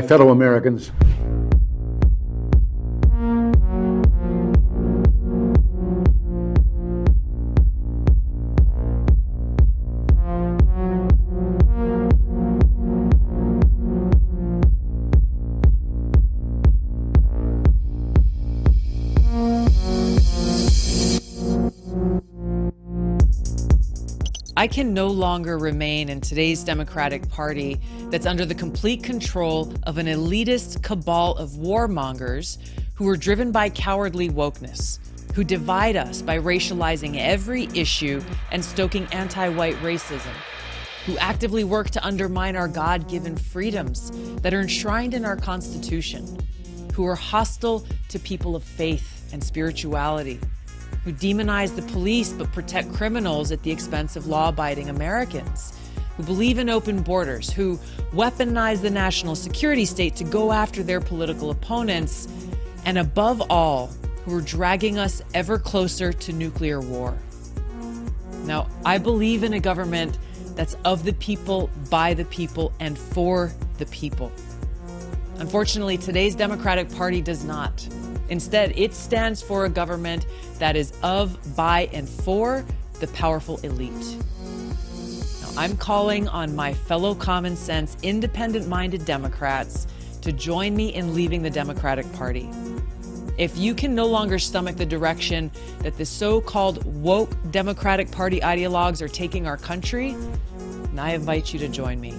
fellow Americans. I can no longer remain in today's Democratic Party that's under the complete control of an elitist cabal of warmongers who are driven by cowardly wokeness, who divide us by racializing every issue and stoking anti-white racism, who actively work to undermine our God-given freedoms that are enshrined in our Constitution, who are hostile to people of faith and spirituality, who demonize the police but protect criminals at the expense of law-abiding Americans, who believe in open borders, who weaponize the national security state to go after their political opponents, and above all, who are dragging us ever closer to nuclear war. Now, I believe in a government that's of the people, by the people, and for the people. Unfortunately, today's Democratic Party does not. Instead, it stands for a government that is of, by, and for the powerful elite. Now, I'm calling on my fellow common sense, independent-minded Democrats to join me in leaving the Democratic Party. If you can no longer stomach the direction that the so-called woke Democratic Party ideologues are taking our country, then I invite you to join me.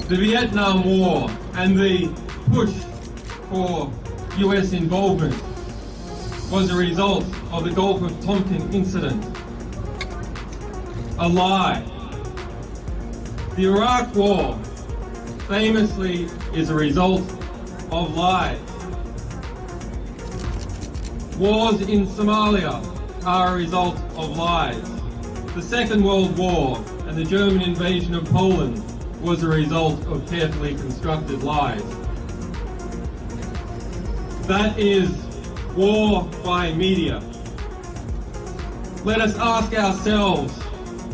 The Vietnam War and the push for US involvement was a result of the Gulf of Tonkin incident. A lie. The Iraq War famously is a result of lies. Wars in Somalia are a result of lies. The Second World War and the German invasion of Poland was a result of carefully constructed lies. That is war by media. Let us ask ourselves,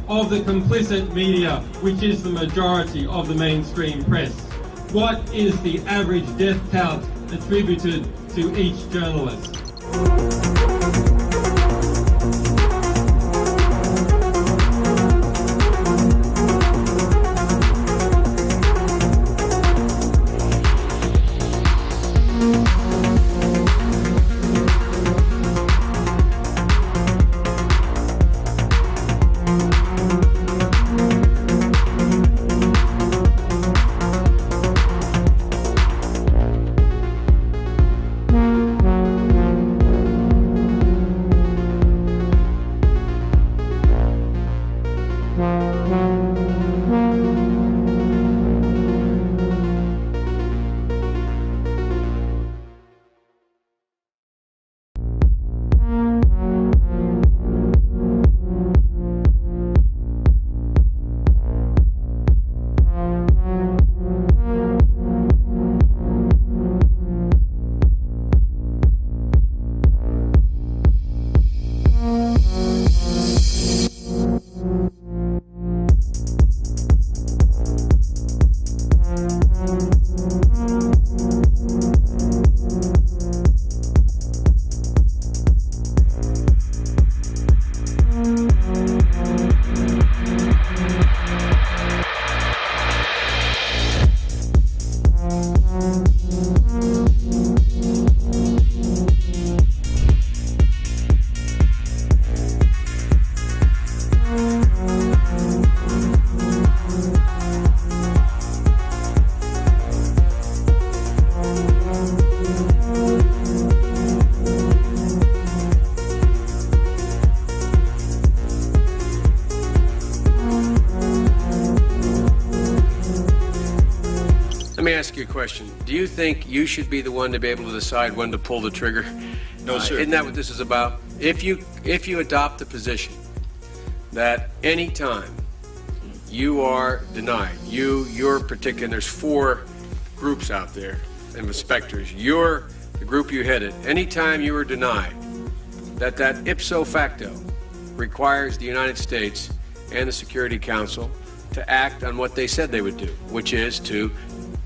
of the complicit media, which is the majority of the mainstream press, what is the average death count attributed to each journalist? Let me ask you a question. Do you think you should be the one to be able to decide when to pull the trigger? No, sir. Isn't that what this is about? If you adopt the position that any time you are denied, your particular, and there's 4 groups out there, and inspectors, you're the group you headed, anytime you are denied, that ipso facto requires the United States and the Security Council to act on what they said they would do, which is to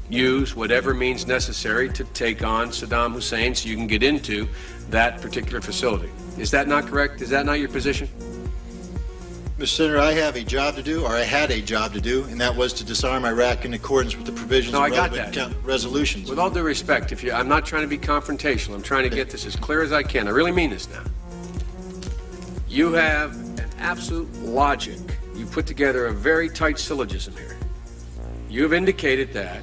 use whatever means necessary to take on Saddam Hussein so you can get into that particular facility. Is that not correct? Is that not your position? Mr. Senator, I have a job to do, or I had a job to do, and that was to disarm Iraq in accordance with the provisions of relevant resolutions. With all due respect, I'm not trying to be confrontational. I'm trying to get this as clear as I can. I really mean this now. You have an absolute logic. You put together a very tight syllogism here. You've indicated that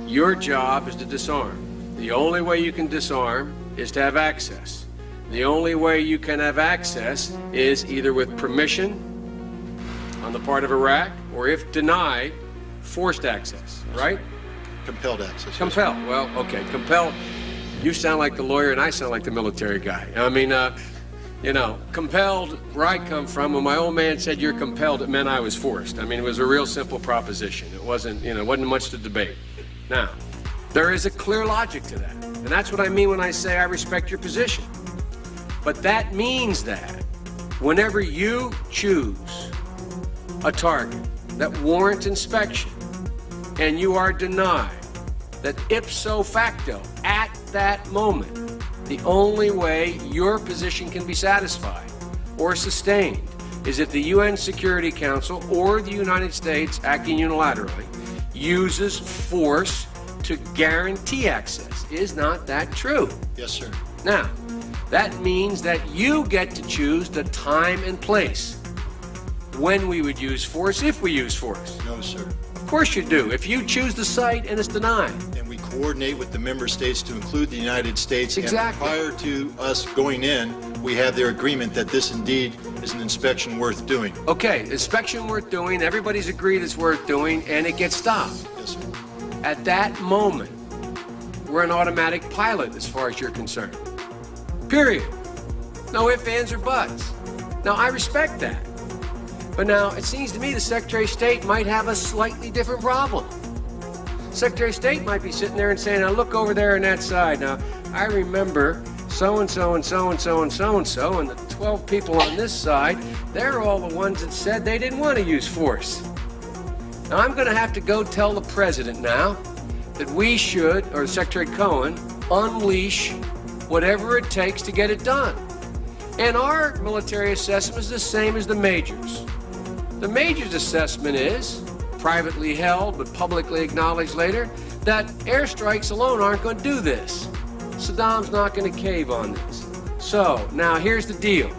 your job is to disarm. The only way you can disarm is to have access. The only way you can have access is either with permission on the part of Iraq, or if denied, forced access, right? Compelled access. Compelled. Well, okay, compelled. You sound like the lawyer and I sound like the military guy. I mean, compelled, where I come from, when my old man said you're compelled, it meant I was forced. I mean, it was a real simple proposition. It wasn't much to debate. Now, there is a clear logic to that. And that's what I mean when I say I respect your position. But that means that whenever you choose a target that warrants inspection and you are denied, that ipso facto, at that moment, the only way your position can be satisfied or sustained is if the UN Security Council or the United States, acting unilaterally, uses force to guarantee access. Is not that true? Yes, sir. Now, that means that you get to choose the time and place when we would use force, if we use force. No, sir. Of course you do. If you choose the site and it's denied. And we coordinate with the member states to include the United States. Exactly. And prior to us going in, we have their agreement that this indeed is an inspection worth doing. Okay, inspection worth doing, everybody's agreed it's worth doing, and it gets stopped. Yes, sir. At that moment, we're an automatic pilot as far as you're concerned. Period. No ifs, ands, or buts. Now, I respect that. But now, it seems to me the Secretary of State might have a slightly different problem. Secretary of State might be sitting there and saying, now look over there on that side. Now, I remember so-and-so and so-and-so and so-and-so, and the 12 people on this side, they're all the ones that said they didn't want to use force. Now, I'm going to have to go tell the President now that we should, or Secretary Cohen, unleash whatever it takes to get it done. And our military assessment is the same as the Major's. The Major's assessment is, privately held but publicly acknowledged later, that airstrikes alone aren't going to do this. Saddam's not going to cave on this. So, now here's the deal.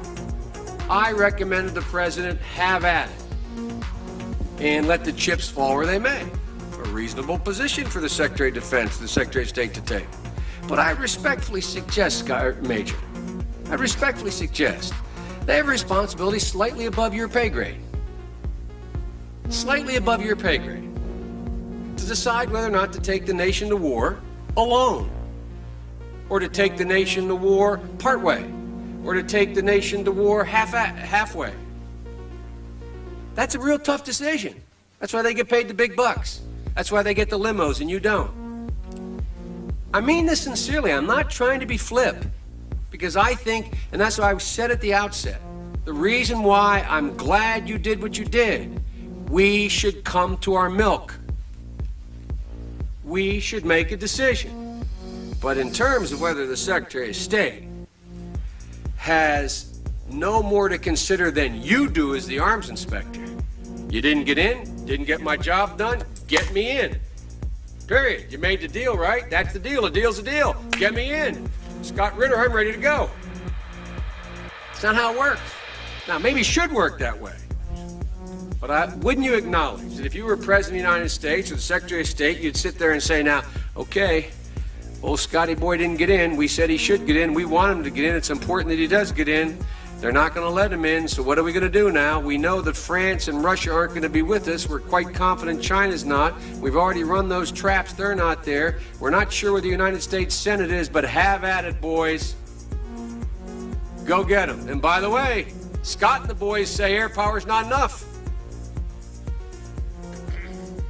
I recommended the President have at it and let the chips fall where they may. A reasonable position for the Secretary of Defense, the Secretary of State to take. But I respectfully suggest, Major, I respectfully suggest they have a responsibility slightly above your pay grade. Slightly above your pay grade. To decide whether or not to take the nation to war alone. Or to take the nation to war partway. Or to take the nation to war halfway. That's a real tough decision. That's why they get paid the big bucks. That's why they get the limos and you don't. I mean this sincerely. I'm not trying to be flip, because I think, and that's why I said at the outset, the reason why I'm glad you did what you did, we should come to our milk. We should make a decision. But in terms of whether the Secretary of State has no more to consider than you do as the arms inspector, you didn't get in, didn't get my job done, get me in. Period. You made the deal, right? That's the deal. A deal's a deal. Get me in. Scott Ritter, I'm ready to go. It's not how it works. Now, maybe it should work that way. But wouldn't you acknowledge that if you were President of the United States or the Secretary of State, you'd sit there and say, now, okay, old Scotty boy didn't get in. We said he should get in. We want him to get in. It's important that he does get in. They're not going to let them in, so what are we going to do now? We know that France and Russia aren't going to be with us. We're quite confident China's not. We've already run those traps. They're not there. We're not sure where the United States Senate is, but have at it, boys. Go get them. And by the way, Scott and the boys say air power's not enough.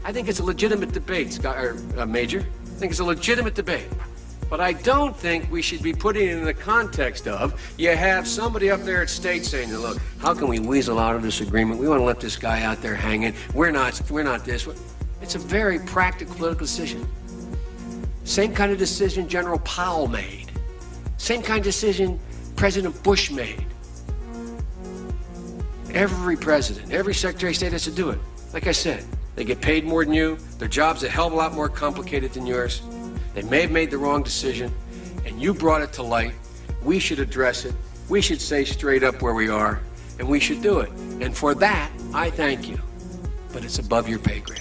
I think it's a legitimate debate, Major. I think it's a legitimate debate. But I don't think we should be putting it in the context of you have somebody up there at state saying, look, how can we weasel out of this agreement? We want to let this guy out there hanging. We're not this. It's a very practical political decision. Same kind of decision General Powell made. Same kind of decision President Bush made. Every president, every Secretary of State has to do it. Like I said, they get paid more than you. Their job's a hell of a lot more complicated than yours. They may have made the wrong decision, and you brought it to light. We should address it. We should say straight up where we are, and we should do it. And for that, I thank you. But it's above your pay grade.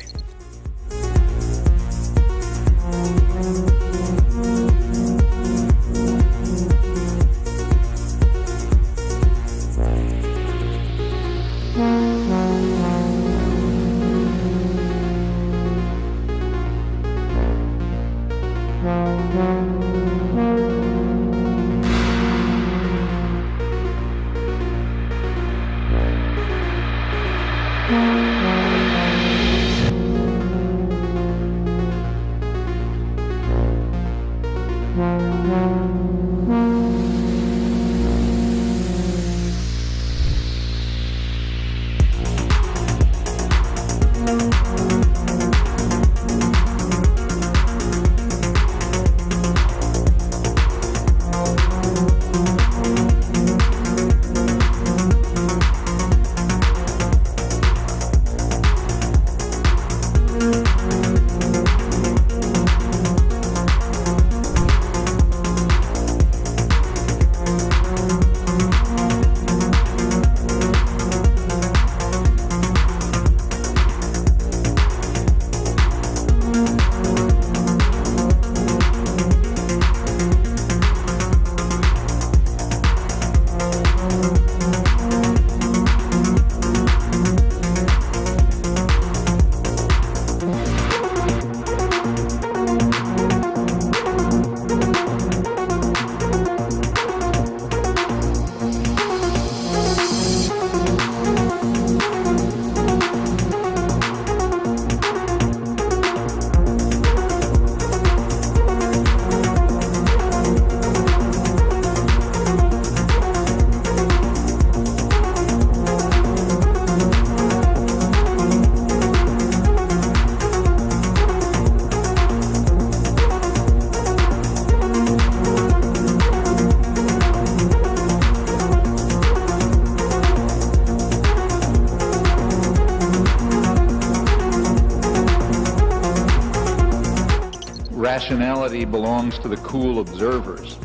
Rationality belongs to the cool observers,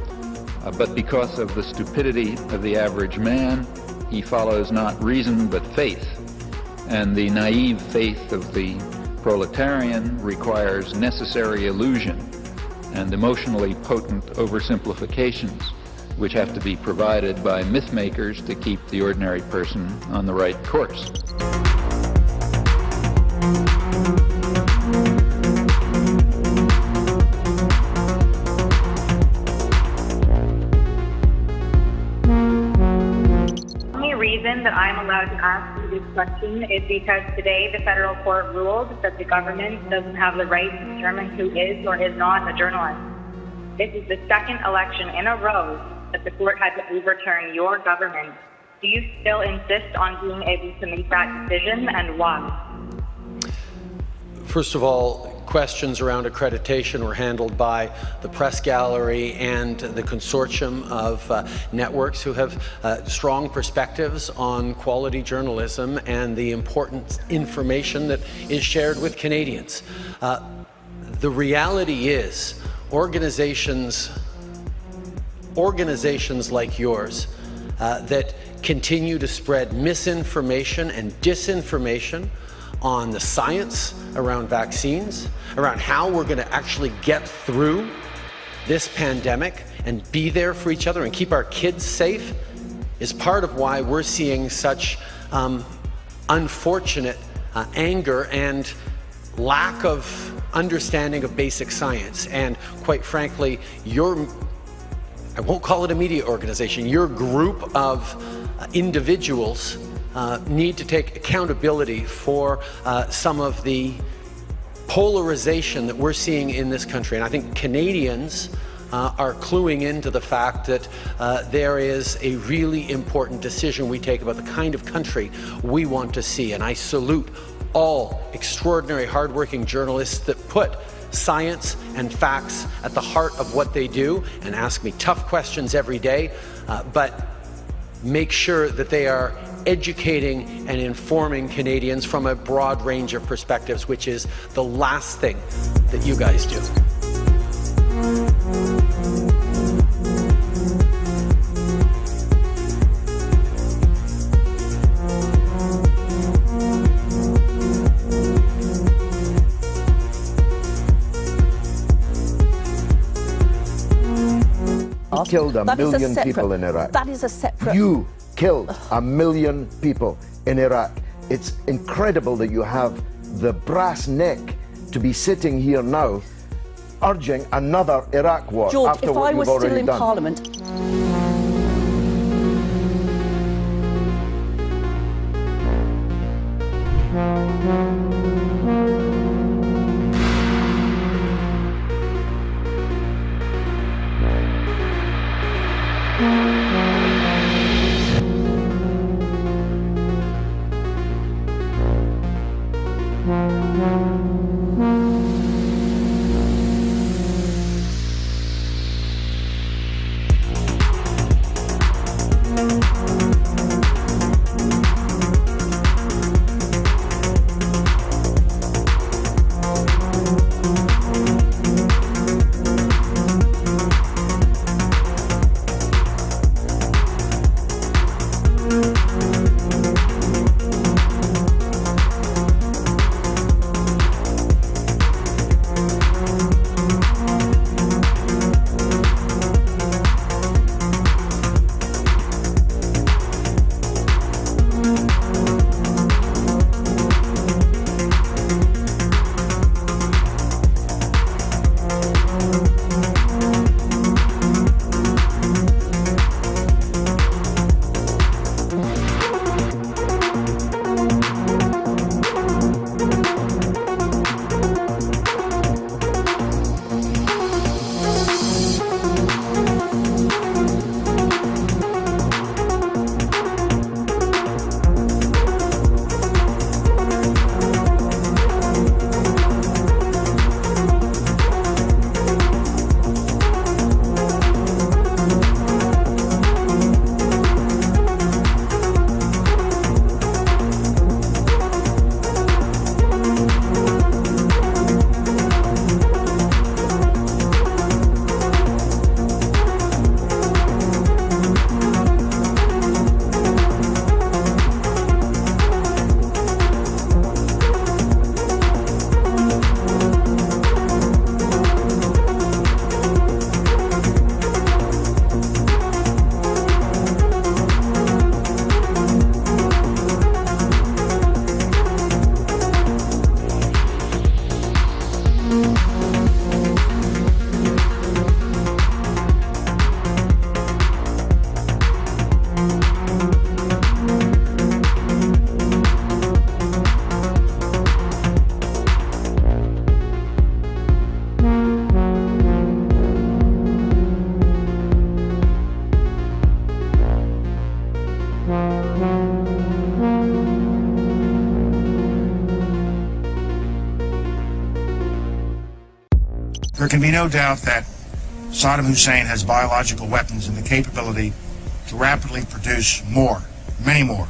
but because of the stupidity of the average man, he follows not reason but faith, and the naive faith of the proletarian requires necessary illusion and emotionally potent oversimplifications, which have to be provided by myth makers to keep the ordinary person on the right course. That I'm allowed to ask you this question is because today the federal court ruled that the government doesn't have the right to determine who is or is not a journalist. This is the second election in a row that the court had to overturn your government. Do you still insist on being able to make that decision, and why? First of all, questions around accreditation were handled by the press gallery and the consortium of networks who have strong perspectives on quality journalism and the important information that is shared with Canadians. The reality is organizations like yours that continue to spread misinformation and disinformation on the science around vaccines, around how we're going to actually get through this pandemic and be there for each other and keep our kids safe, is part of why we're seeing such unfortunate anger and lack of understanding of basic science. And quite frankly, I won't call it a media organization, your group of individuals need to take accountability for some of the polarization that we're seeing in this country. And I think Canadians are cluing into the fact that there is a really important decision we take about the kind of country we want to see. And I salute all extraordinary, hardworking journalists that put science and facts at the heart of what they do and ask me tough questions every day, but make sure that they are educating and informing Canadians from a broad range of perspectives, which is the last thing that you guys do. Killed a million people in Iraq. That is a separate... You killed 1 million people in Iraq. It's incredible that you have the brass neck to be sitting here now urging another Iraq war. George, after if what I was you've still already in done. Parliament... There can be no doubt that Saddam Hussein has biological weapons and the capability to rapidly produce more, many more.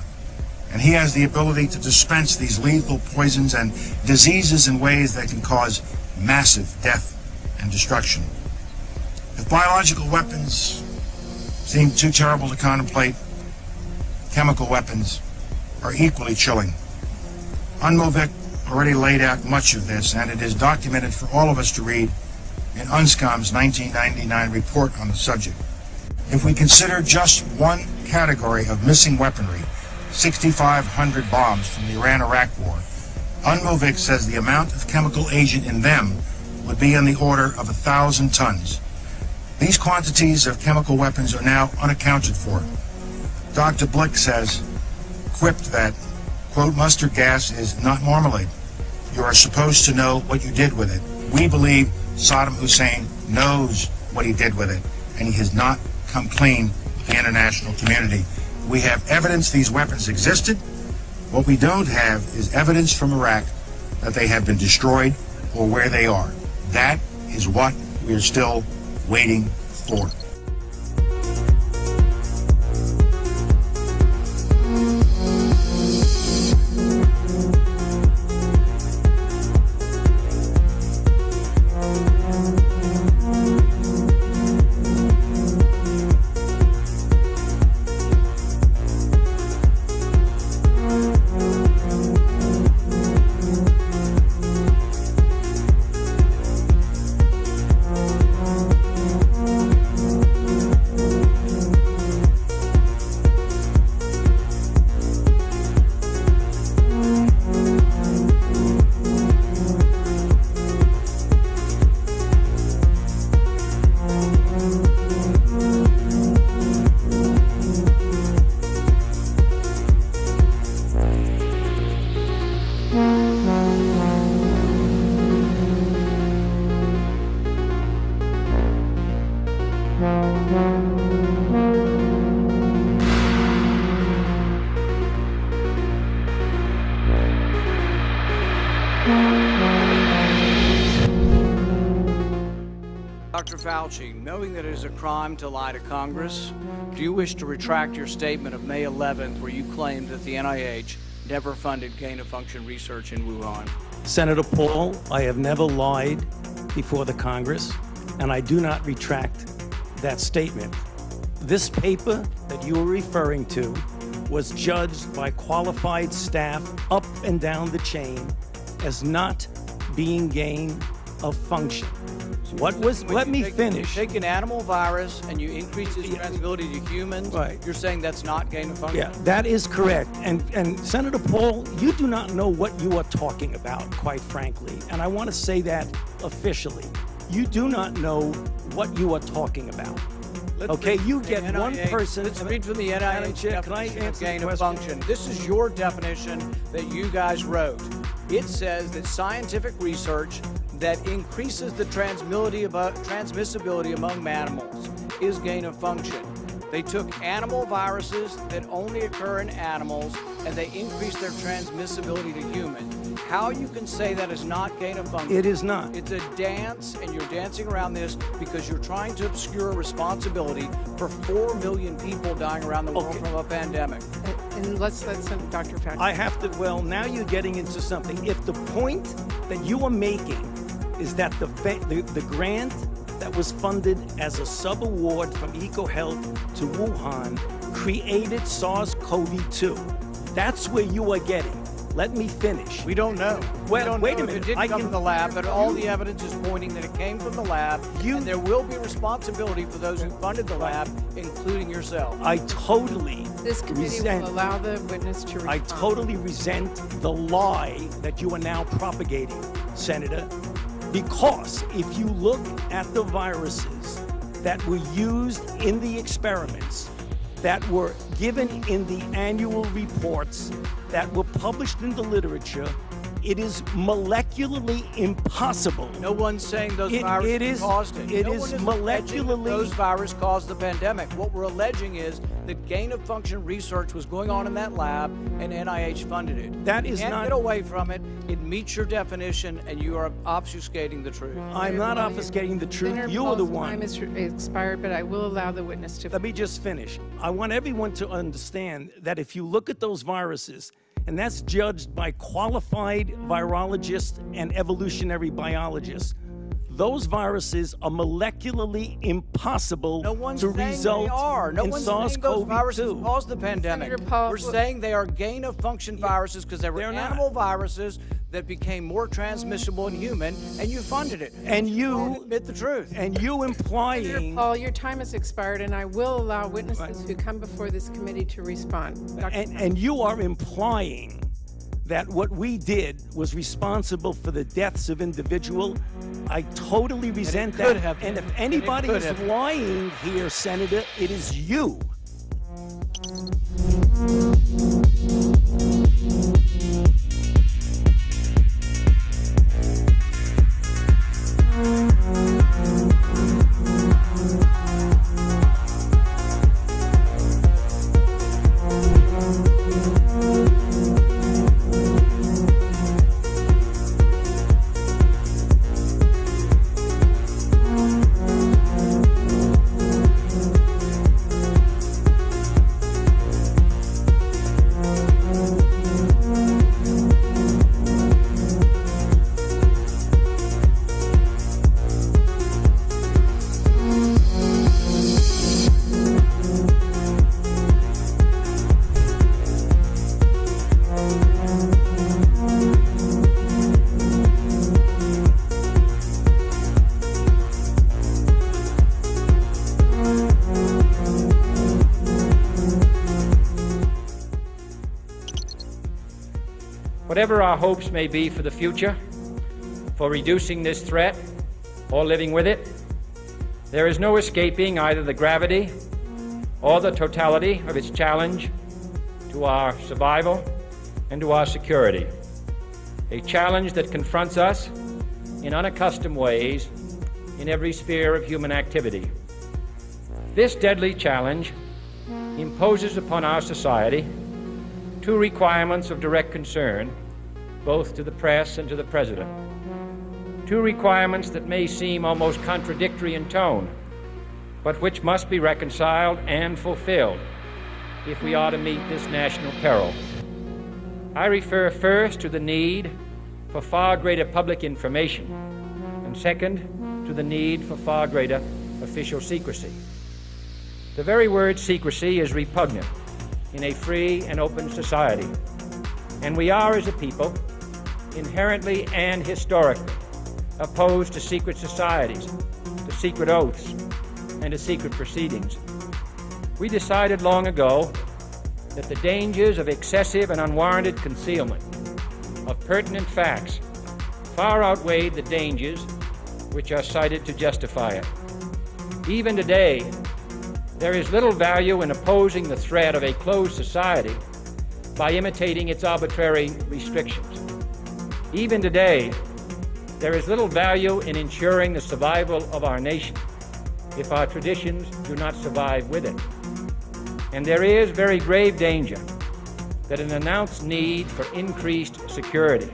And he has the ability to dispense these lethal poisons and diseases in ways that can cause massive death and destruction. If biological weapons seem too terrible to contemplate, chemical weapons are equally chilling. UNMOVIC already laid out much of this, and it is documented for all of us to read in UNSCOM's 1999 report on the subject. If we consider just one category of missing weaponry, 6,500 bombs from the Iran-Iraq war, UNMOVIC says the amount of chemical agent in them would be on the order of 1,000 tons. These quantities of chemical weapons are now unaccounted for. Dr. Blick says, quipped that, quote, mustard gas is not marmalade. You are supposed to know what you did with it. We believe Saddam Hussein knows what he did with it, and he has not come clean with the international community. We have evidence these weapons existed. What we don't have is evidence from Iraq that they have been destroyed or where they are. That is what we are still waiting for. Dr. Fauci, knowing that it is a crime to lie to Congress, do you wish to retract your statement of May 11th where you claimed that the NIH never funded gain-of-function research in Wuhan? Senator Paul, I have never lied before the Congress, and I do not retract that statement. This paper that you are referring to was judged by qualified staff up and down the chain as not being gain of function. Let me finish. You take an animal virus and you increase its transmissibility to humans, right. You're saying that's not gain of function? Yeah, that is correct. And Senator Paul, you do not know what you are talking about, quite frankly. And I want to say that officially. You do not know what you are talking about. Okay, you get one person. Let's read from the NIH definition of gain of function. This is your definition that you guys wrote. It says that scientific research that increases the transmissibility among animals is gain of function. They took animal viruses that only occur in animals and they increased their transmissibility to humans. How you can say that is not gain of function? It is not. It's a dance, and you're dancing around this because you're trying to obscure responsibility for 4 million people dying around the world from a pandemic. And let's let Dr. Fauci. I have to, well, now you're getting into something. If the point that you are making is that the grant that was funded as a sub-award from EcoHealth to Wuhan created SARS-CoV-2, that's where you are getting. Let me finish. We don't know. Well, wait a minute. It did come from the lab, but all the evidence is pointing that it came from the lab, and there will be responsibility for those who funded the lab, including yourself. I totally This committee will allow the witness to respond. I totally resent the lie that you are now propagating, Senator, because if you look at the viruses that were used in the experiments, that were given in the annual reports, that were published in the literature, it is molecularly impossible. No one's saying those viruses caused it. It is molecularly. Those viruses caused the pandemic. What we're alleging is that gain-of-function research was going on in that lab, and NIH funded it. That is not. You can't get away from it. It meets your definition, and you are obfuscating the truth. I'm not obfuscating the truth. You are the one. Time is expired, but I will allow the witness to. Let me just finish. I want everyone to understand that if you look at those viruses, and that's judged by qualified virologists and evolutionary biologists, those viruses are molecularly impossible to result in SARS-CoV-2. Those viruses caused the pandemic. We're saying they are gain-of-function viruses because they were animal viruses that became more transmissible and human, and you funded it. And you admit the truth. And you implying... Paul, your time has expired, and I will allow witnesses who come before this committee to respond. And you are implying that what we did was responsible for the deaths of individuals. I totally resent that. And if anybody is lying here, Senator, it is you. Whatever our hopes may be for the future, for reducing this threat or living with it, there is no escaping either the gravity or the totality of its challenge to our survival and to our security. A challenge that confronts us in unaccustomed ways in every sphere of human activity. This deadly challenge imposes upon our society two requirements of direct concern, both to the press and to the President. Two requirements that may seem almost contradictory in tone, but which must be reconciled and fulfilled if we are to meet this national peril. I refer first to the need for far greater public information, and second, to the need for far greater official secrecy. The very word secrecy is repugnant in a free and open society, and we are, as a people, inherently and historically opposed to secret societies, to secret oaths, and to secret proceedings. We decided long ago that the dangers of excessive and unwarranted concealment of pertinent facts far outweighed the dangers which are cited to justify it. Even today, there is little value in opposing the threat of a closed society by imitating its arbitrary restrictions. Even today, there is little value in ensuring the survival of our nation if our traditions do not survive with it. And there is very grave danger that an announced need for increased security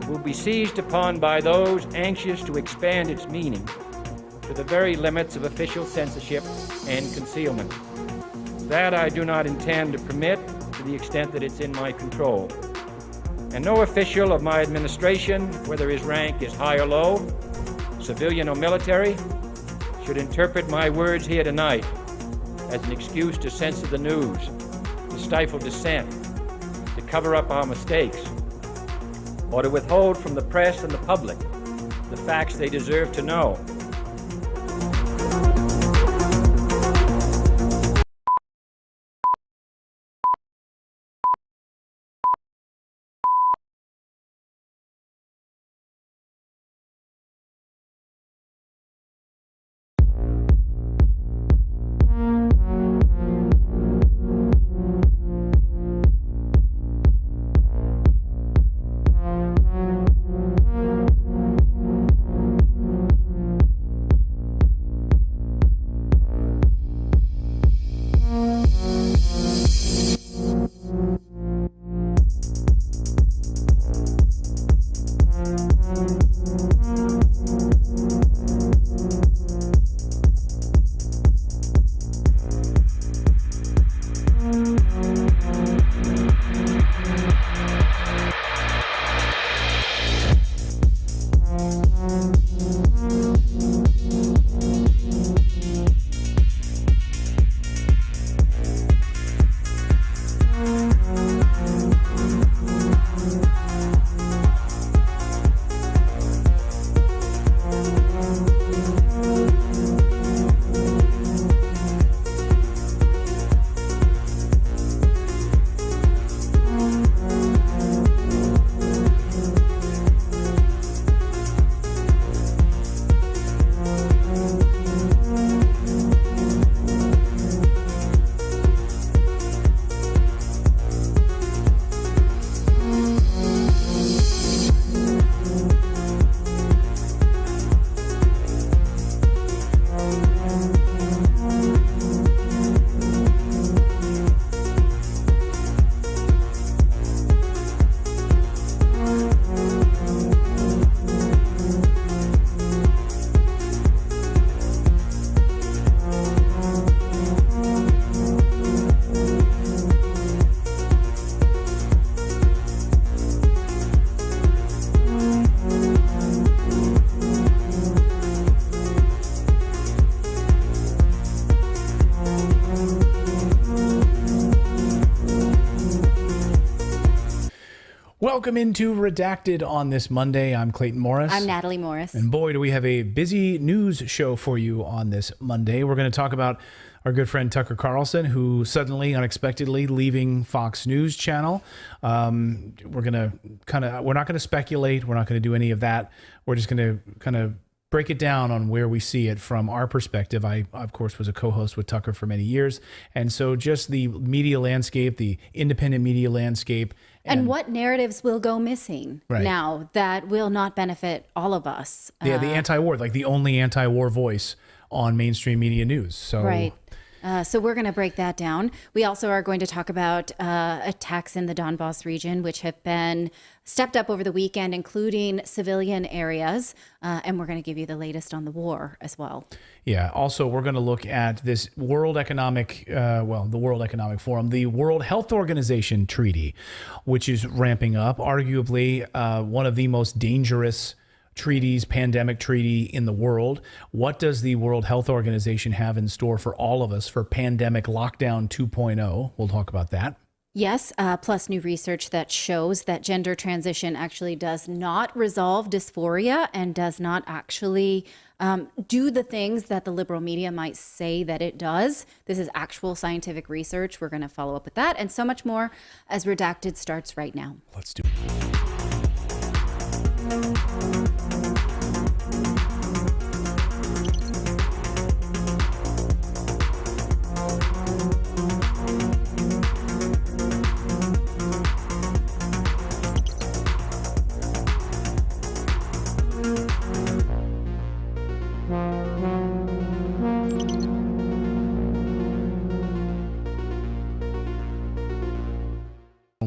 will be seized upon by those anxious to expand its meaning to the very limits of official censorship and concealment. That I do not intend to permit to the extent that it's in my control. And no official of my administration, whether his rank is high or low, civilian or military, should interpret my words here tonight as an excuse to censor the news, to stifle dissent, to cover up our mistakes, or to withhold from the press and the public the facts they deserve to know. welcome into Redacted on this Monday. I'm Clayton Morris. I'm Natali Morris. And boy, do we have a busy news show for you on this Monday. We're going to talk about our good friend Tucker Carlson, who suddenly, unexpectedly leaving Fox News Channel. We're not going to speculate. We're not going to do any of that. We're just going to kind of break it down on where we see it from our perspective. I, of course, was a co-host with Tucker for many years. And so just the media landscape, the independent media landscape. And what narratives will go missing now that will not benefit all of us. Yeah, the anti-war, like the only anti-war voice on mainstream media news. So. Right. So we're going to break that down. We also are going to talk about attacks in the Donbass region, which have been stepped up over the weekend, including civilian areas. And we're going to give you the latest on the war as well. Yeah. Also, we're going to look at this World Economic, the World Economic Forum, the World Health Organization treaty, which is ramping up, arguably one of the most dangerous treaties, pandemic treaty in the world. What does the World Health Organization have in store for all of us for pandemic lockdown 2.0? We'll talk about that. Yes, plus new research that shows that gender transition actually does not resolve dysphoria and does not actually do the things that the liberal media might say that it does. This is actual scientific research. We're going to follow up with that and so much more as Redacted starts right now. Let's do it.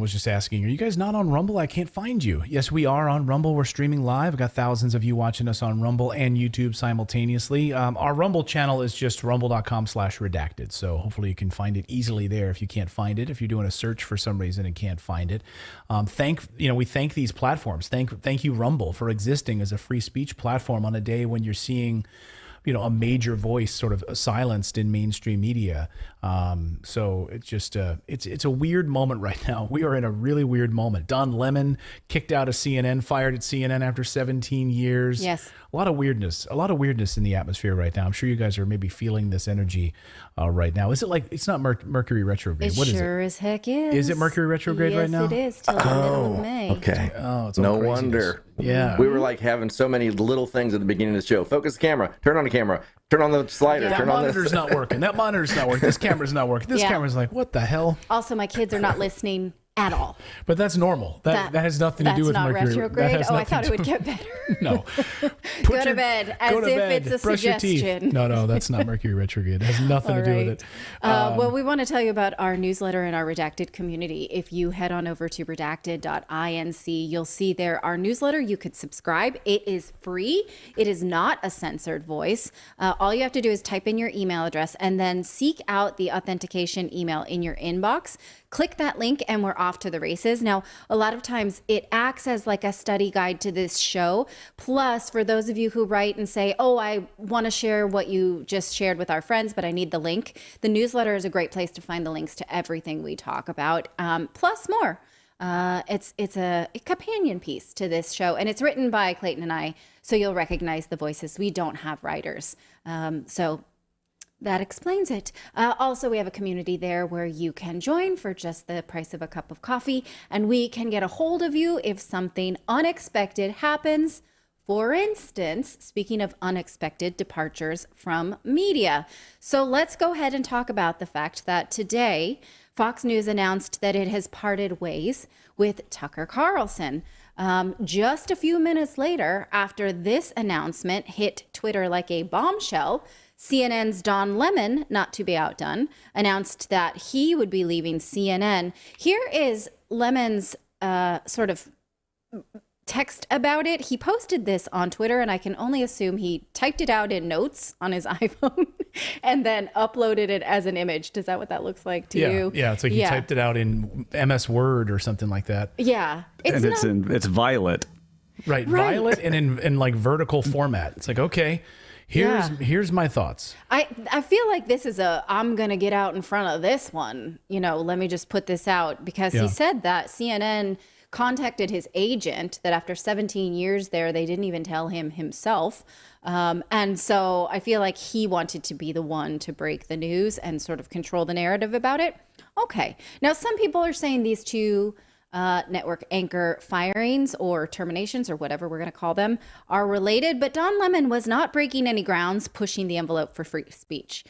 Was just asking, are you guys not on Rumble? I can't find you. Yes, we are on Rumble. We're streaming live. I've got thousands of you watching us on Rumble and YouTube simultaneously. Our Rumble channel is just rumble.com/redacted. So hopefully you can find it easily there if you can't find it. If you're doing a search for some reason and can't find it. We thank these platforms. Thank you, Rumble, for existing as a free speech platform on a day when you're seeing a major voice sort of silenced in mainstream media. So it's just it's a weird moment right now. We are in a really weird moment. Don Lemon kicked out of CNN, fired at CNN after 17 years. Yes. A lot of weirdness in the atmosphere right now. I'm sure you guys are maybe feeling this energy right now. Is it like, it's not Mercury retrograde? What is it? Sure as heck is. Is it Mercury retrograde right now? Yes, it is till the middle of May. Okay. Oh, it's all no craziness. wonder. Yeah. We were like having so many little things at the beginning of the show. Focus the camera. Turn on the camera. Turn on the slider. That turn on this. monitor's not working. That monitor's not working. This camera's not working. This camera's like, what the hell? Also, my kids are not listening at all. But that's normal. That has nothing to do with Mercury. That's not retrograde? Oh, I thought it would get better. No. Go to bed as if it's a Brush suggestion. your teeth. No, that's not Mercury retrograde. It has nothing to do with it. Well, we want to tell you about our newsletter and our Redacted community. If you head on over to redacted.inc, you'll see there our newsletter. You could subscribe. It is free. It is not a censored voice. All you have to do is type in your email address and then seek out the authentication email in your inbox. Click that link and we're off to the races. Now, a lot of times it acts as like a study guide to this show. Plus, for those of you who write and say, oh, I want to share what you just shared with our friends, but I need the link. The newsletter is a great place to find the links to everything we talk about, plus more. It's a companion piece to this show, and it's written by Clayton and I, so you'll recognize the voices. We don't have writers. So that explains it. Also, we have a community there where you can join for just the price of a cup of coffee, and we can get a hold of you if something unexpected happens. For instance, speaking of unexpected departures from media. So let's go ahead and talk about the fact that today, Fox News announced that it has parted ways with Tucker Carlson. Just a few minutes later, after this announcement hit Twitter like a bombshell, CNN's Don Lemon, not to be outdone, announced that he would be leaving CNN. Here is Lemon's sort of text about it. He posted this on Twitter, and I can only assume he typed it out in notes on his iPhone and then uploaded it as an image. Does that what that looks like to you? Yeah, it's like he typed it out in MS Word or something like that. Yeah. It's violet. Right, violet and in like vertical format. It's like, okay, here's my thoughts. I feel like this is I'm going to get out in front of this one. Let me just put this out because he said that CNN contacted his agent, that after 17 years there, they didn't even tell him himself. And so I feel like he wanted to be the one to break the news and sort of control the narrative about it. Okay. Now, some people are saying these two network anchor firings or terminations or whatever we're going to call them are related, but Don Lemon was not breaking any grounds, pushing the envelope for free speech.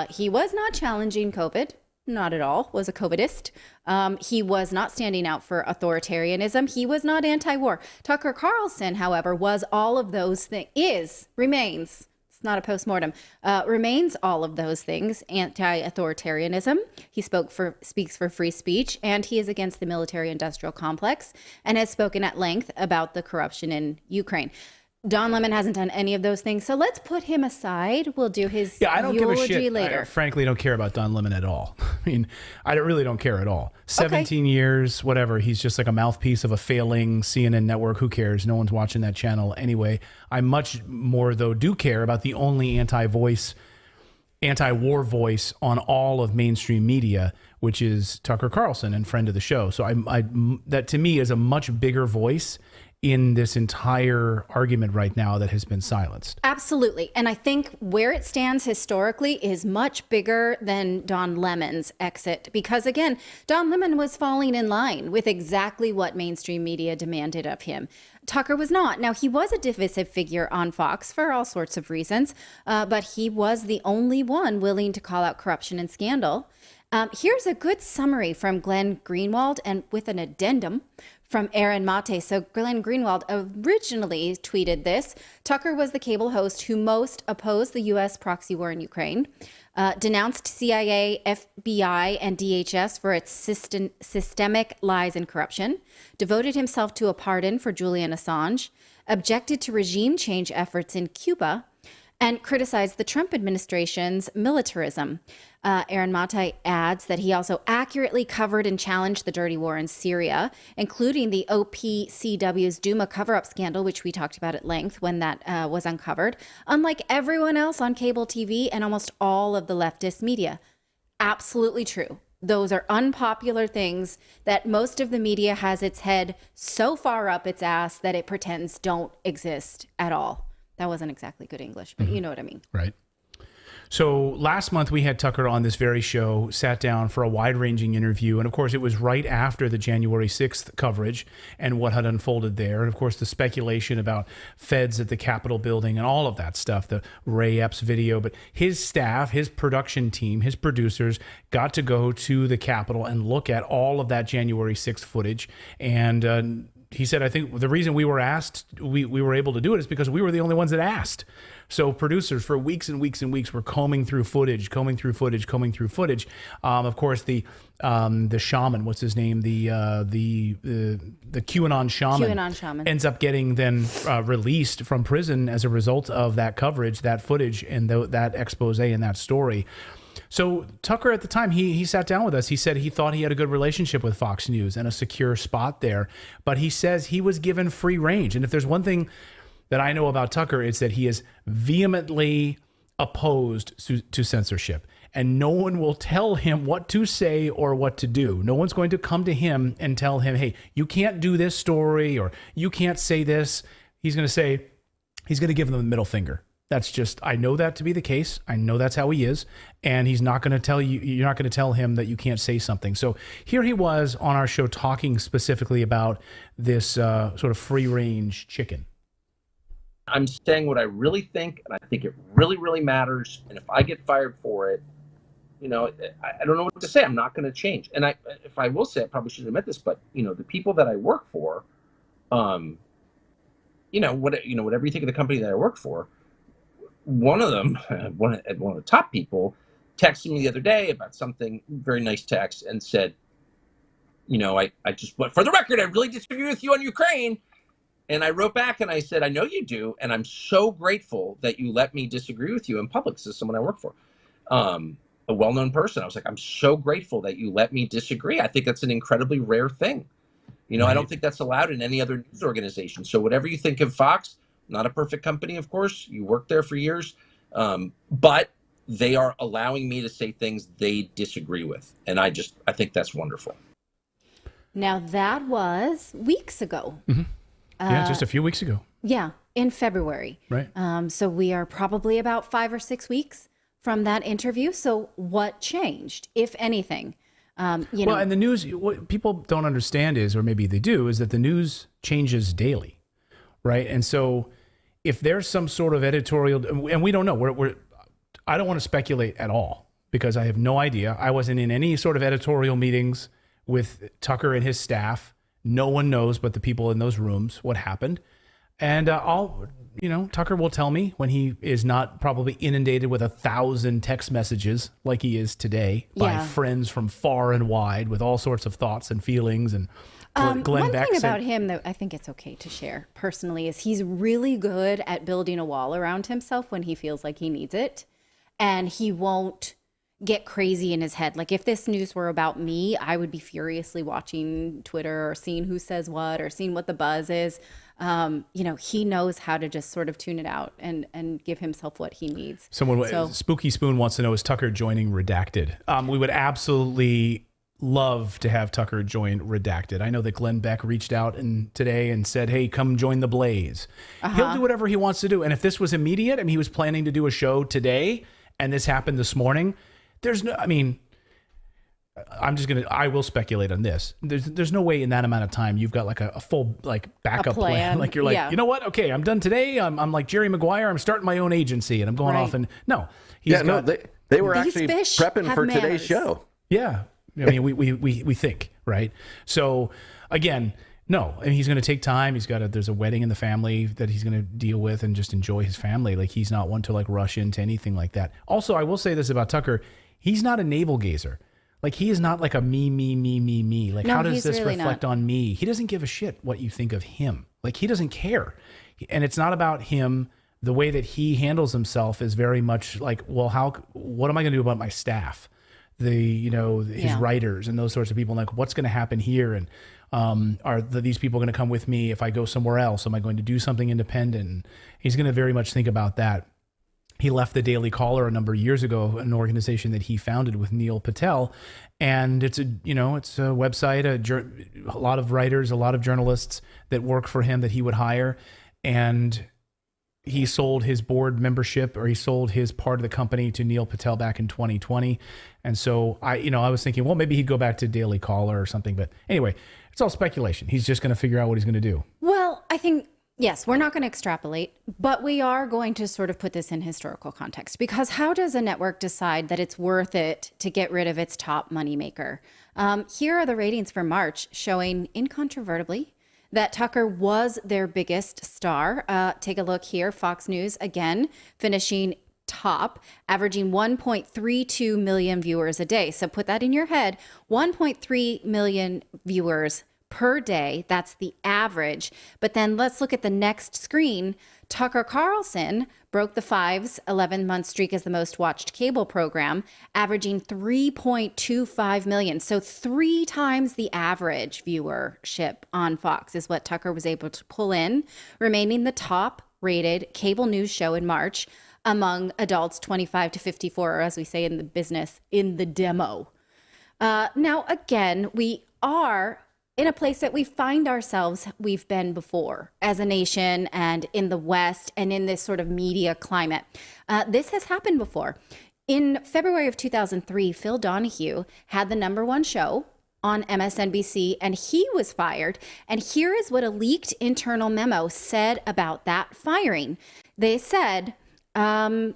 He was not challenging COVID, not at all, was a COVIDist. He was not standing out for authoritarianism. He was not anti-war. Tucker Carlson, however, was all of those things, remains, it's not a postmortem, remains all of those things, anti-authoritarianism. He speaks for free speech, and he is against the military-industrial complex and has spoken at length about the corruption in Ukraine. Don Lemon hasn't done any of those things, so let's put him aside. We'll do his I don't give a shit. later. I frankly don't care about Don Lemon at all. I mean, really don't care at all. 17 years, whatever. He's just like a mouthpiece of a failing CNN network. Who cares? No one's watching that channel anyway. I much more, though, do care about the only anti-war voice on all of mainstream media, which is Tucker Carlson and friend of the show. So that to me is a much bigger voice in this entire argument right now that has been silenced. Absolutely. And I think where it stands historically is much bigger than Don Lemon's exit, because again, Don Lemon was falling in line with exactly what mainstream media demanded of him. Tucker was not. Now, he was a divisive figure on Fox for all sorts of reasons, but he was the only one willing to call out corruption and scandal. Here's a good summary from Glenn Greenwald, and with an addendum from Aaron Mate. So Glenn Greenwald originally tweeted this: Tucker was the cable host who most opposed the U.S. proxy war in Ukraine, denounced CIA, FBI, and DHS for its systemic lies and corruption, devoted himself to a pardon for Julian Assange, objected to regime change efforts in Cuba, and criticized the Trump administration's militarism. Aaron Mate adds that he also accurately covered and challenged the dirty war in Syria, including the OPCW's Duma cover-up scandal, which we talked about at length when that was uncovered, unlike everyone else on cable TV and almost all of the leftist media. Absolutely true. Those are unpopular things that most of the media has its head so far up its ass that it pretends don't exist at all. That wasn't exactly good English, but you know what I mean. Right. So last month we had Tucker on this very show, sat down for a wide-ranging interview. And of course, it was right after the January 6th coverage and what had unfolded there. And of course, the speculation about feds at the Capitol building and all of that stuff, the Ray Epps video. But his staff, his production team, his producers got to go to the Capitol and look at all of that January 6th footage. And he said, I think the reason we were asked, we were able to do it is because we were the only ones that asked. So producers for weeks and weeks and weeks were combing through footage. Of course, the shaman, what's his name? The QAnon shaman ends up getting then released from prison as a result of that coverage, that footage, and that expose and that story. So Tucker, at the time, he sat down with us. He said he thought he had a good relationship with Fox News and a secure spot there. But he says he was given free range. And if there's one thing that I know about Tucker, it's that he is vehemently opposed to censorship. And no one will tell him what to say or what to do. No one's going to come to him and tell him, hey, you can't do this story or you can't say this. He's going to give them the middle finger. That's just, I know that to be the case. I know that's how he is. And he's not going to tell you, you're not going to tell him that you can't say something. So here he was on our show talking specifically about this sort of free range chicken. I'm saying what I really think, and I think it really, really matters. And if I get fired for it, I don't know what to say. I'm not going to change. And if I will say, I probably should admit this, but the people that I work for, whatever you think of the company that I work for, one of them, one of the top people, texted me the other day about something, very nice text, and said, I just, but for the record, I really disagree with you on Ukraine. And I wrote back and I said, I know you do. And I'm so grateful that you let me disagree with you in public. This is someone I work for, a well-known person. I was like, I'm so grateful that you let me disagree. I think that's an incredibly rare thing. Right. I don't think that's allowed in any other news organization. So whatever you think of Fox, not a perfect company, of course. You worked there for years. But they are allowing me to say things they disagree with. And I think that's wonderful. Now, that was weeks ago. Mm-hmm. Yeah, just a few weeks ago. Yeah, in February. Right. So we are probably about 5 or 6 weeks from that interview. So what changed, if anything? And the news, what people don't understand is, or maybe they do, is that the news changes daily, right? And so if there's some sort of editorial, and we don't know, I don't want to speculate at all because I have no idea. I wasn't in any sort of editorial meetings with Tucker and his staff. No one knows but the people in those rooms what happened. And Tucker will tell me when he is not probably inundated with 1,000 text messages like he is today by friends from far and wide with all sorts of thoughts and feelings. And Glenn one Beck thing about him that I think it's okay to share personally is he's really good at building a wall around himself when he feels like he needs it. And he won't get crazy in his head. Like if this news were about me, I would be furiously watching Twitter or seeing who says what or seeing what the buzz is. He knows how to just sort of tune it out and give himself what he needs. Spooky Spoon wants to know, is Tucker joining Redacted? We would absolutely love to have Tucker join Redacted. I know that Glenn Beck reached out today and said, hey, come join the Blaze. He'll do whatever he wants to do. And if this was immediate, he was planning to do a show today and this happened this morning, I will speculate on this. There's no way in that amount of time you've got like a full like backup plan. Like you're like, you know what? Okay, I'm done today. I'm like Jerry Maguire. I'm starting my own agency and I'm going off and they were actually prepping for today's show. Yeah. We think, right? So again, no, and he's going to take time. There's a wedding in the family that he's going to deal with and just enjoy his family. Like he's not one to like rush into anything like that. Also, I will say this about Tucker. He's not a navel gazer. Like he is not like a me. Like how does this reflect on me? He doesn't give a shit what you think of him. Like he doesn't care. And it's not about him. The way that he handles himself is very much like, well, what am I going to do about my staff? His writers and those sorts of people, like what's going to happen here? And are these people going to come with me if I go somewhere else? Am I going to do something independent? And he's going to very much think about that. He left the Daily Caller a number of years ago, an organization that he founded with Neil Patel. And it's a website, a lot of writers, a lot of journalists that work for him that he would hire. And he sold his board membership, or he sold his part of the company to Neil Patel back in 2020. And so I was thinking, well, maybe he'd go back to Daily Caller or something. But anyway, it's all speculation. He's just going to figure out what he's going to do. Well, I think, yes, we're not going to extrapolate, but we are going to sort of put this in historical context, because how does a network decide that it's worth it to get rid of its top moneymaker? Here are the ratings for March showing incontrovertibly that Tucker was their biggest star. Take a look here. Fox News, again, finishing top, averaging 1.32 million viewers a day. So put that in your head, 1.3 million viewers per day. That's the average. But then let's look at the next screen. Tucker Carlson broke the Five's 11-month streak as the most watched cable program, averaging 3.25 million. So 3 times the average viewership on Fox is what Tucker was able to pull in, remaining the top rated cable news show in March among adults 25 to 54, or as we say in the business, in the demo. Now, again, we are in a place that we find ourselves, we've been before as a nation and in the West and in this sort of media climate. This has happened before. In February of 2003, Phil Donahue had the #1 show on MSNBC and he was fired. And here is what a leaked internal memo said about that firing. They said, I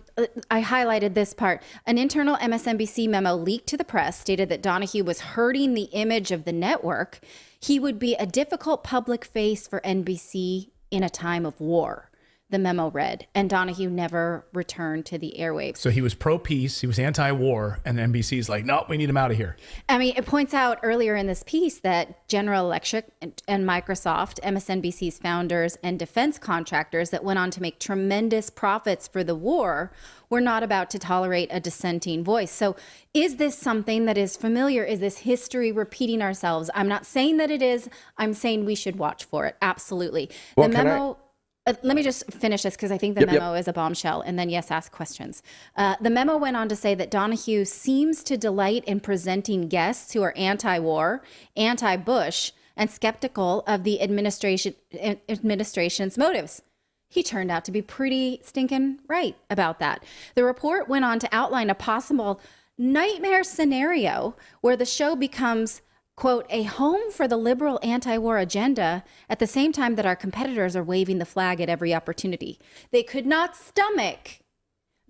highlighted this part. An internal MSNBC memo leaked to the press stated that Donahue was hurting the image of the network. He would be a difficult public face for NBC in a time of war, the memo read, and Donahue never returned to the airwaves. So he was pro-peace, he was anti-war, and the NBC's like, no, we need him out of here. I mean, it points out earlier in this piece that General Electric and Microsoft, MSNBC's founders and defense contractors that went on to make tremendous profits for the war, were not about to tolerate a dissenting voice. So is this something that is familiar? Is this history repeating ourselves? I'm not saying that it is. I'm saying we should watch for it. Absolutely. Well, the memo... Let me just finish this because I think the memo is a bombshell, and then yes, ask questions. The memo went on to say that Donahue seems to delight in presenting guests who are anti-war, anti-Bush, and skeptical of the administration's motives. He turned out to be pretty stinking right about that. The report went on to outline a possible nightmare scenario where the show becomes, quote, a home for the liberal anti-war agenda at the same time that our competitors are waving the flag at every opportunity. They could not stomach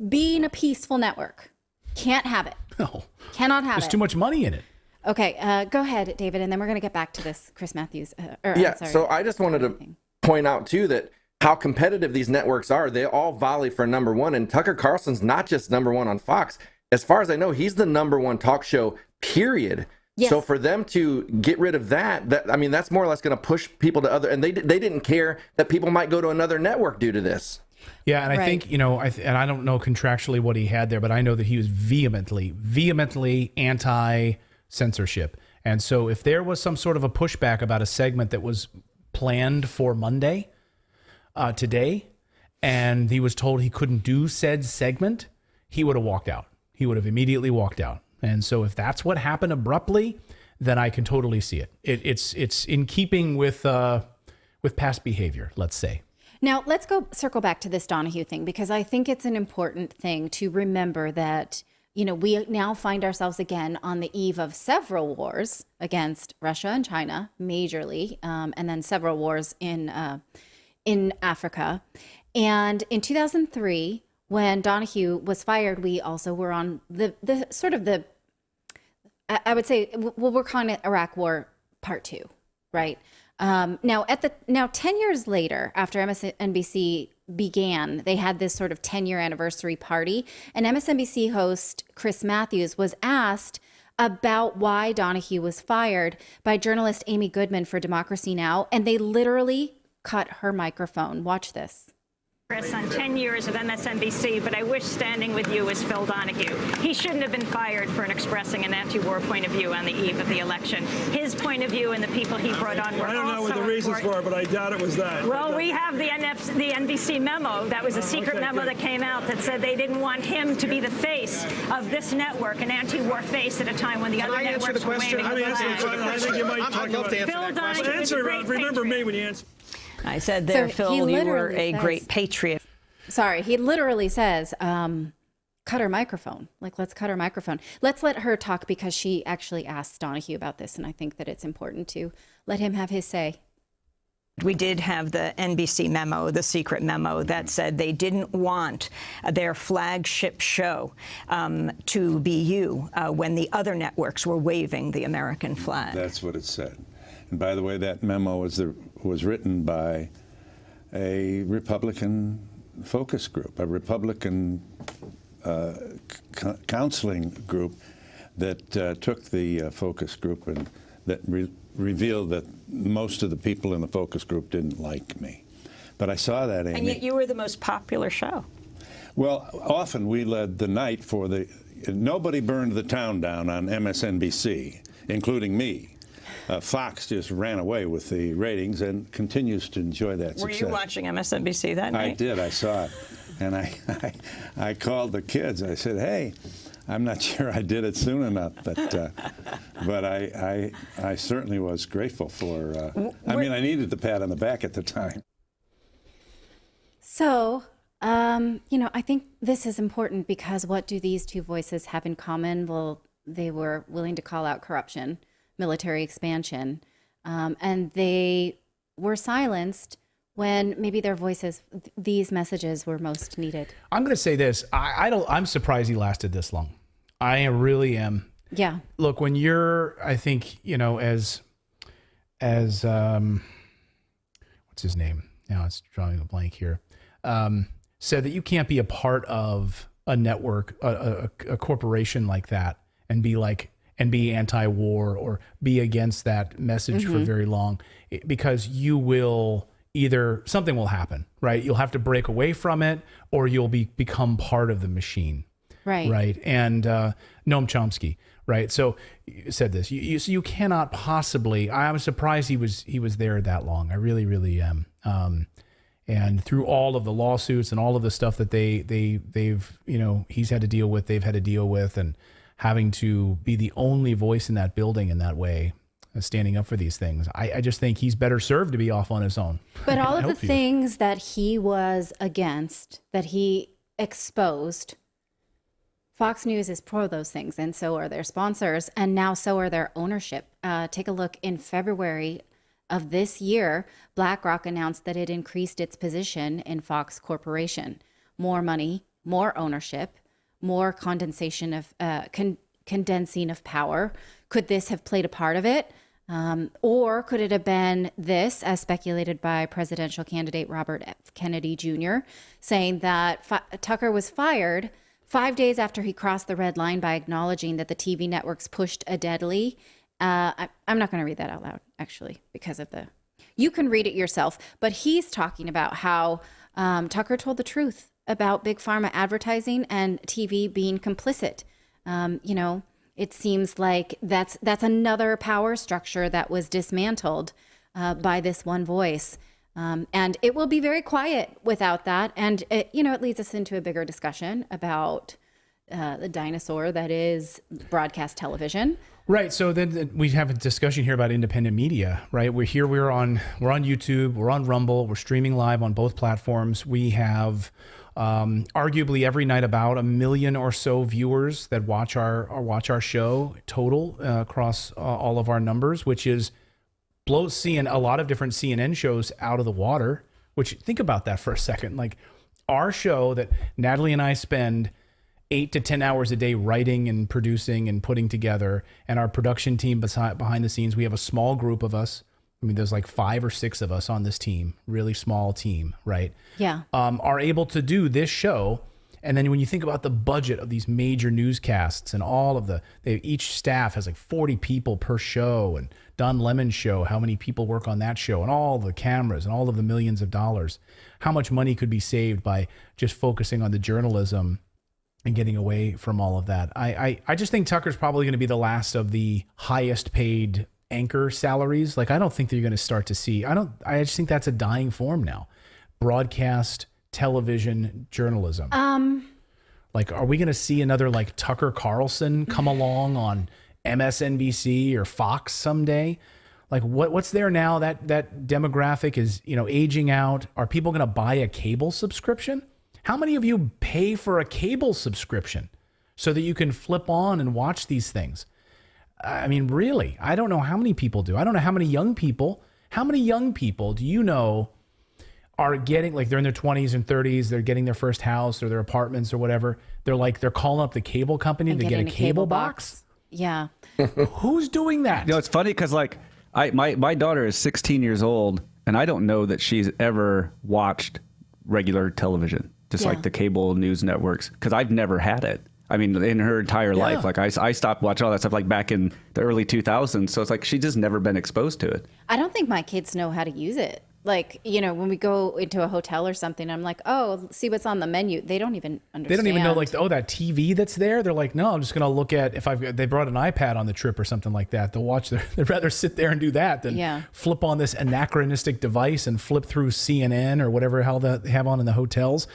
being a peaceful network. Can't have it. No. Cannot have it. There's too much money in it. Okay, go ahead, David, and then we're going to get back to this Chris Matthews. So I just wanted to point out, too, that how competitive these networks are. They all volley for number one, and Tucker Carlson's not just number one on Fox. As far as I know, he's the number one talk show, period. Yes. So for them to get rid of that, I mean, that's more or less going to push people to other, and they didn't care that people might go to another network due to this. Yeah, and I think, and I don't know contractually what he had there, but I know that he was vehemently anti-censorship. And so if there was some sort of a pushback about a segment that was planned for Monday, today, and he was told he couldn't do said segment, he would have walked out. He would have immediately walked out. And so if that's what happened abruptly, then I can totally see it. It's in keeping with past behavior, let's say. Now, let's circle back to this Donahue thing, because I think it's an important thing to remember that, we now find ourselves again on the eve of several wars against Russia and China, majorly, and then several wars in Africa. And in 2003, when Donahue was fired, we also were on I would say, we're calling it Iraq War Part 2, right? Now 10 years later, after MSNBC began, they had this sort of 10-year anniversary party, and MSNBC host Chris Matthews was asked about why Donahue was fired by journalist Amy Goodman for Democracy Now!, and they literally cut her microphone. Watch this. Chris, on 10 years of MSNBC, but I wish standing with you was Phil Donahue. He shouldn't have been fired for expressing an anti-war point of view on the eve of the election. His point of view and the people he brought on were also important. I don't know what the reasons were, but I doubt it was that. Well, we have the NBC memo. That was a secret memo that came out that said they didn't want him to be the face of this network, an anti-war face at a time when the other networks were waving the flag. I think you might talk about Phil Donahue is a great remember me when you answer. I said there, so Phil, you were a great patriot. Sorry, he literally says, cut her microphone. Let's cut her microphone. Let's let her talk, because she actually asked Donahue about this, and I think that it's important to let him have his say. We did have the NBC memo, the secret memo, that said they didn't want their flagship show to be you when the other networks were waving the American flag. That's what it said. And by the way, that memo was written by a Republican focus group, a Republican counseling group that took the focus group and that revealed that most of the people in the focus group didn't like me. But I saw that, Amy. And yet you were the most popular show. Well, often we led the night for the... Nobody burned the town down on MSNBC, including me. Fox just ran away with the ratings and continues to enjoy that success. Were you watching MSNBC that night? I did. I saw it. And I called the kids. I said, hey, I'm not sure I did it soon enough, but I certainly was grateful for, I needed the pat on the back at the time. So, I think this is important, because what do these two voices have in common? Well, they were willing to call out corruption, military expansion, and they were silenced when maybe their voices, these messages, were most needed. I'm going to say this. I'm surprised he lasted this long. I really am. Yeah. Look, when you're, I think, as what's his name? Now it's drawing a blank here. Said that you can't be a part of a network, a corporation like that, and be anti-war or be against that message for very long, because you will either, something will happen, right? You'll have to break away from it, or you'll become part of the machine. Right. Right. And Noam Chomsky, right? So said this. You cannot possibly. I'm surprised he was there that long. I really, really am. And through all of the lawsuits and all of the stuff that they've he's had to deal with, they've had to deal with, and having to be the only voice in that building in that way, standing up for these things. I just think he's better served to be off on his own. But all of the things that he was against, that he exposed, Fox News is pro those things, and so are their sponsors, and now so are their ownership. Take a look. In February of this year, BlackRock announced that it increased its position in Fox Corporation. More money, more ownership, more condensation of condensing of power. Could this have played a part of it? Or could it have been this, as speculated by presidential candidate Robert F. Kennedy Jr., saying that Tucker was fired 5 days after he crossed the red line by acknowledging that the TV networks pushed a deadly. I'm not going to read that out loud, actually, because of you can read it yourself. But he's talking about how Tucker told the truth about Big Pharma advertising and TV being complicit. It seems like that's another power structure that was dismantled by this one voice. And it will be very quiet without that. And, it leads us into a bigger discussion about the dinosaur that is broadcast television. Right. So then we have a discussion here about independent media, right? We're on YouTube, we're on Rumble, we're streaming live on both platforms. We have arguably every night about 1 million or so viewers that watch our show total across all of our numbers, which blows a lot of different CNN shows out of the water. Which, think about that for a second. Like, our show that Natalie and I spend 8 to 10 hours a day writing and producing and putting together, and our production team behind the scenes, we have a small group of us. I mean, there's like 5 or 6 of us on this team, really small team, right? Yeah. Are able to do this show. And then when you think about the budget of these major newscasts and all of each staff has like 40 people per show, and Don Lemon's show, how many people work on that show, and all the cameras and all of the millions of dollars, how much money could be saved by just focusing on the journalism and getting away from all of that. I just think Tucker's probably going to be the last of the highest paid anchor salaries. Like, I don't think that you're going to start to see, I just think that's a dying form now. Broadcast television journalism. Like, are we going to see another like Tucker Carlson come along on MSNBC or Fox someday? Like, what's there now? That demographic is, aging out. Are people going to buy a cable subscription? How many of you pay for a cable subscription so that you can flip on and watch these things? I mean, really, I don't know how many people do. I don't know how many young people do you know are getting, like, they're in their 20s and 30s, they're getting their first house or their apartments or whatever. They're calling up the cable company to get a cable box. Yeah. Who's doing that? It's funny because, like, my daughter is 16 years old, and I don't know that she's ever watched regular television. Just like the cable news networks, because I've never had it. I mean, in her entire life, like I stopped watching all that stuff like back in the early 2000s. So it's like she's just never been exposed to it. I don't think my kids know how to use it. Like, when we go into a hotel or something, I'm like, oh, see what's on the menu. They don't even understand. They don't even know, like, that TV that's there. They're like, no, I'm just going to look at, they brought an iPad on the trip or something like that. They'll watch, they'd rather sit there and do that than flip on this anachronistic device and flip through CNN or whatever hell they have on in the hotels.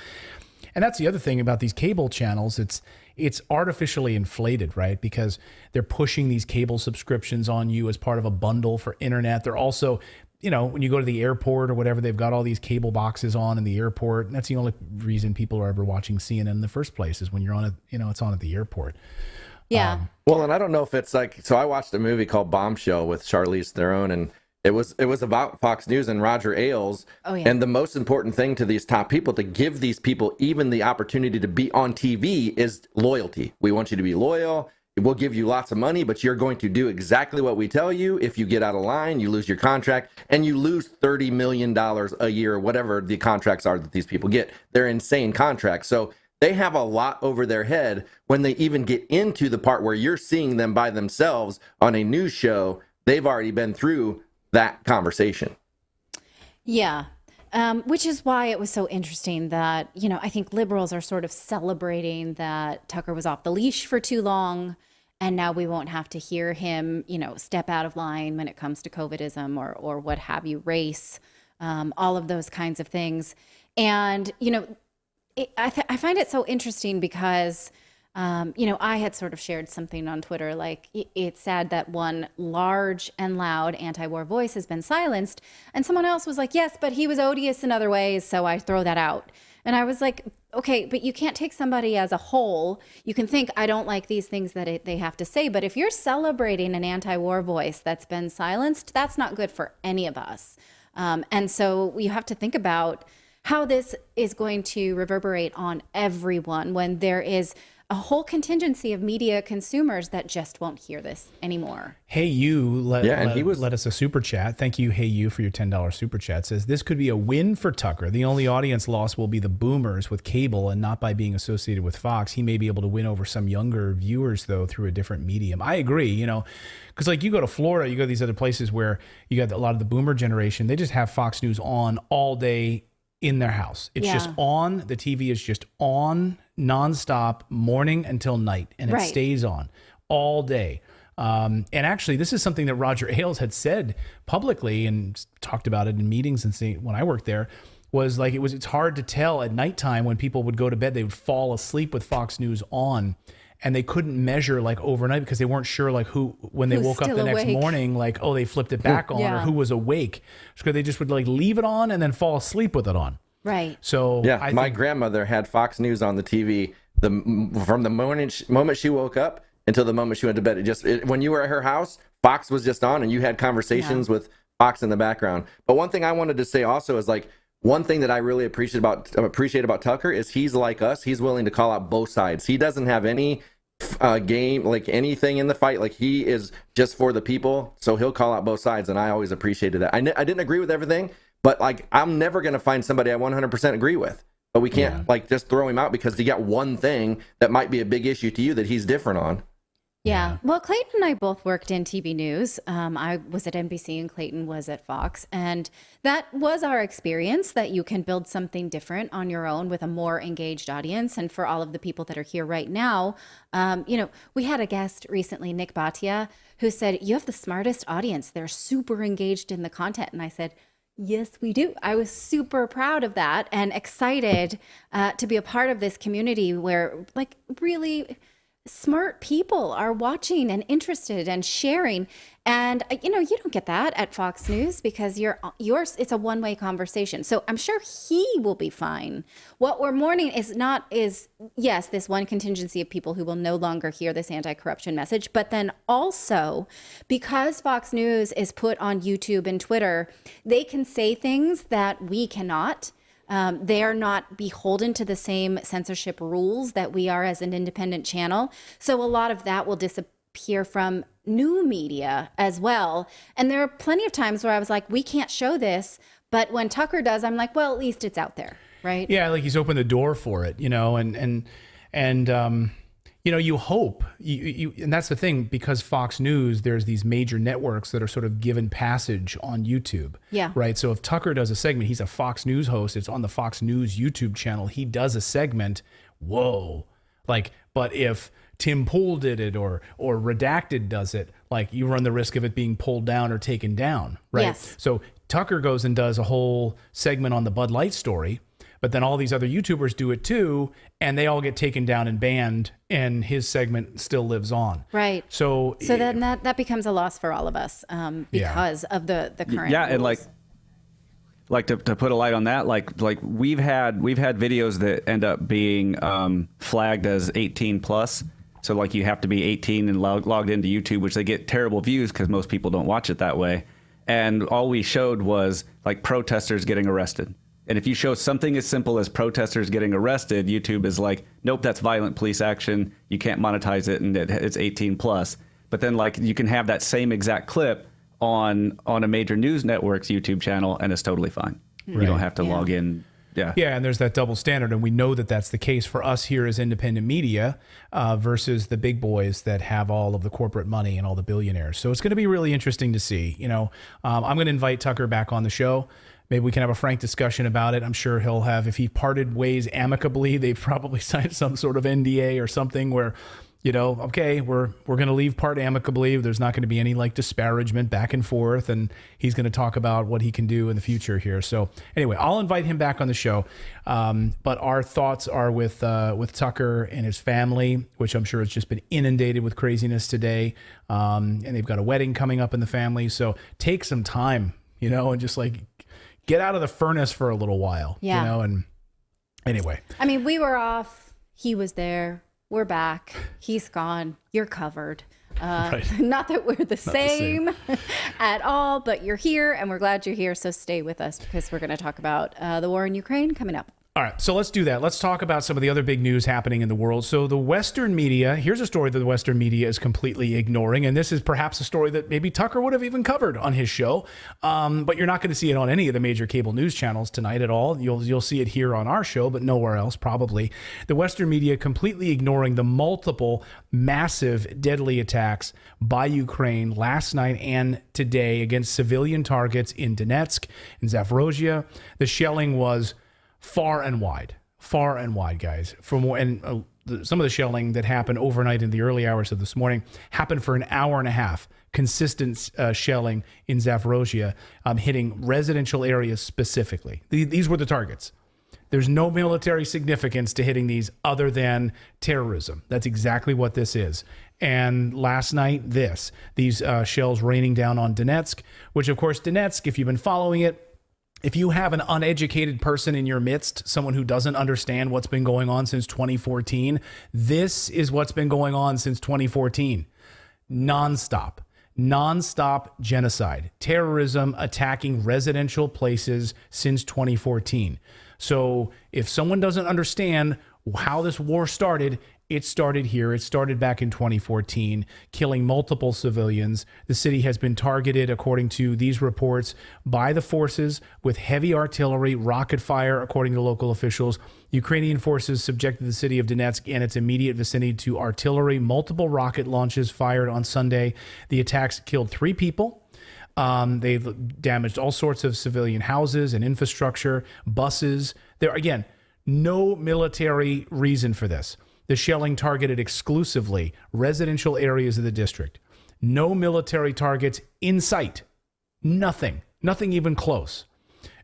And that's the other thing about these cable channels. It's artificially inflated, right? Because they're pushing these cable subscriptions on you as part of a bundle for internet. They're also, when you go to the airport or whatever, they've got all these cable boxes on in the airport. And that's the only reason people are ever watching CNN in the first place, is when you're on it, it's on at the airport. Yeah. Well, and I don't know if it's like, so I watched a movie called Bombshell with Charlize Theron, and it was about Fox News and Roger Ailes. Oh, yeah. And the most important thing to these top people, to give these people even the opportunity to be on TV, is loyalty. We want you to be loyal. We'll give you lots of money, but you're going to do exactly what we tell you. If you get out of line, you lose your contract, and you lose $30 million a year, or whatever the contracts are that these people get. They're insane contracts. So they have a lot over their head when they even get into the part where you're seeing them by themselves on a news show. They've already been through that conversation. Yeah. Which is why it was so interesting that, I think liberals are sort of celebrating that Tucker was off the leash for too long, and now we won't have to hear him, step out of line when it comes to COVIDism or what have you, race. all of those kinds of things. And, I find it so interesting because, I had sort of shared something on Twitter, like it's sad that one large and loud anti-war voice has been silenced. And someone else was like, yes, but he was odious in other ways, so I throw that out. And I was like, okay, but you can't take somebody as a whole. You can think, I don't like these things that they have to say. But if you're celebrating an anti-war voice that's been silenced, that's not good for any of us. And so you have to think about how this is going to reverberate on everyone when there is a whole contingency of media consumers that just won't hear this anymore. Hey, you let us a super chat. Thank you, Hey You, for your $10 super chat. Says this could be a win for Tucker. The only audience loss will be the boomers with cable and not by being associated with Fox. He may be able to win over some younger viewers, though, through a different medium. I agree, because like you go to Florida, you go to these other places where you got a lot of the boomer generation. They just have Fox News on all day in their house. It's just on. The TV is just on nonstop, morning until night, and it stays on all day. And actually, this is something that Roger Ailes had said publicly and talked about it in meetings and when I worked there, was like it's hard to tell at nighttime when people would go to bed, they would fall asleep with Fox News on. And they couldn't measure like overnight because they weren't sure like when they woke up the next morning, like, they flipped it back on or who was awake. So they just would like leave it on and then fall asleep with it on. Right. So my grandmother had Fox News on the TV from the moment she woke up until the moment she went to bed. When you were at her house, Fox was just on and you had conversations with Fox in the background. But one thing I wanted to say also is like, one thing that I really appreciate about Tucker is he's like us. He's willing to call out both sides. He doesn't have any game, like anything in the fight. Like he is just for the people. So he'll call out both sides. And I always appreciated that. I didn't agree with everything, but like, I'm never going to find somebody I 100% agree with. But we can't like just throw him out because he got one thing that might be a big issue to you that he's different on. Yeah. Well, Clayton and I both worked in TV news. I was at NBC and Clayton was at Fox. And that was our experience, that you can build something different on your own with a more engaged audience. And for all of the people that are here right now, we had a guest recently, Nick Bhatia, who said, you have the smartest audience. They're super engaged in the content. And I said, yes, we do. I was super proud of that and excited to be a part of this community where like really smart people are watching and interested and sharing. And, you don't get that at Fox News because it's a one-way conversation. So I'm sure he will be fine. What we're mourning is yes, this one contingency of people who will no longer hear this anti-corruption message, but then also because Fox News is put on YouTube and Twitter, they can say things that we cannot. They are not beholden to the same censorship rules that we are as an independent channel. So a lot of that will disappear from new media as well. And there are plenty of times where I was like, we can't show this. But when Tucker does, I'm like, well, at least it's out there, right? Yeah, like he's opened the door for it, and you hope, and that's the thing, because Fox News, there's these major networks that are sort of given passage on YouTube. Yeah. Right. So if Tucker does a segment, he's a Fox News host. It's on the Fox News YouTube channel. He does a segment. Whoa. But if Tim Pool did it or Redacted does it, like you run the risk of it being pulled down or taken down. Right. Yes. So Tucker goes and does a whole segment on the Bud Light story. But then all these other YouTubers do it too, and they all get taken down and banned, and his segment still lives on. Right. So then that becomes a loss for all of us because of the current rules. And like to put a light on that, like we've had videos that end up being flagged as 18 plus. So like you have to be 18 and logged into YouTube, which they get terrible views because most people don't watch it that way. And all we showed was like protesters getting arrested. And if you show something as simple as protesters getting arrested, YouTube is like, nope, that's violent police action. You can't monetize it, and it's 18 plus. But then like you can have that same exact clip on a major news network's YouTube channel, and it's totally fine. Right. You don't have to log in. Yeah. Yeah, and there's that double standard, and we know that that's the case for us here as independent media versus the big boys that have all of the corporate money and all the billionaires. So it's going to be really interesting to see. I'm going to invite Tucker back on the show. Maybe we can have a frank discussion about it. I'm sure he'll have, if he parted ways amicably, they've probably signed some sort of NDA or something where, okay, we're going to leave part amicably. There's not going to be any like disparagement back and forth, and he's going to talk about what he can do in the future here. So anyway, I'll invite him back on the show. But our thoughts are with Tucker and his family, which I'm sure has just been inundated with craziness today. And they've got a wedding coming up in the family. So take some time, and just like get out of the furnace for a little while, and anyway. I mean, we were off. He was there. We're back. He's gone. You're covered. Right. Not that we're the same at all, but you're here and we're glad you're here. So stay with us because we're going to talk about the war in Ukraine coming up. All right, so let's do that. Let's talk about some of the other big news happening in the world. So the Western media, here's a story that the Western media is completely ignoring, and this is perhaps a story that maybe Tucker would have even covered on his show, but you're not going to see it on any of the major cable news channels tonight at all. You'll see it here on our show, but nowhere else probably. The Western media completely ignoring the multiple massive deadly attacks by Ukraine last night and today against civilian targets in Donetsk and Zaporizhia. The shelling was far and wide, guys. Some of the shelling that happened overnight in the early hours of this morning happened for an hour and a half. Consistent shelling in Zaporizhia, hitting residential areas specifically. These were the targets. There's no military significance to hitting these other than terrorism. That's exactly what this is. And last night, these shells raining down on Donetsk, which of course Donetsk, if you've been following it, if you have an uneducated person in your midst, someone who doesn't understand what's been going on since 2014, this is what's been going on since 2014. Nonstop genocide, terrorism attacking residential places since 2014. So if someone doesn't understand how this war started, it started here. It started back in 2014, killing multiple civilians. The city has been targeted, according to these reports, by the forces with heavy artillery, rocket fire, according to local officials. Ukrainian forces subjected the city of Donetsk and its immediate vicinity to artillery, multiple rocket launches fired on Sunday. The attacks killed 3 people. They've damaged all sorts of civilian houses and infrastructure, buses. There, again, no military reason for this. The shelling targeted exclusively residential areas of the district. No military targets in sight. Nothing even close.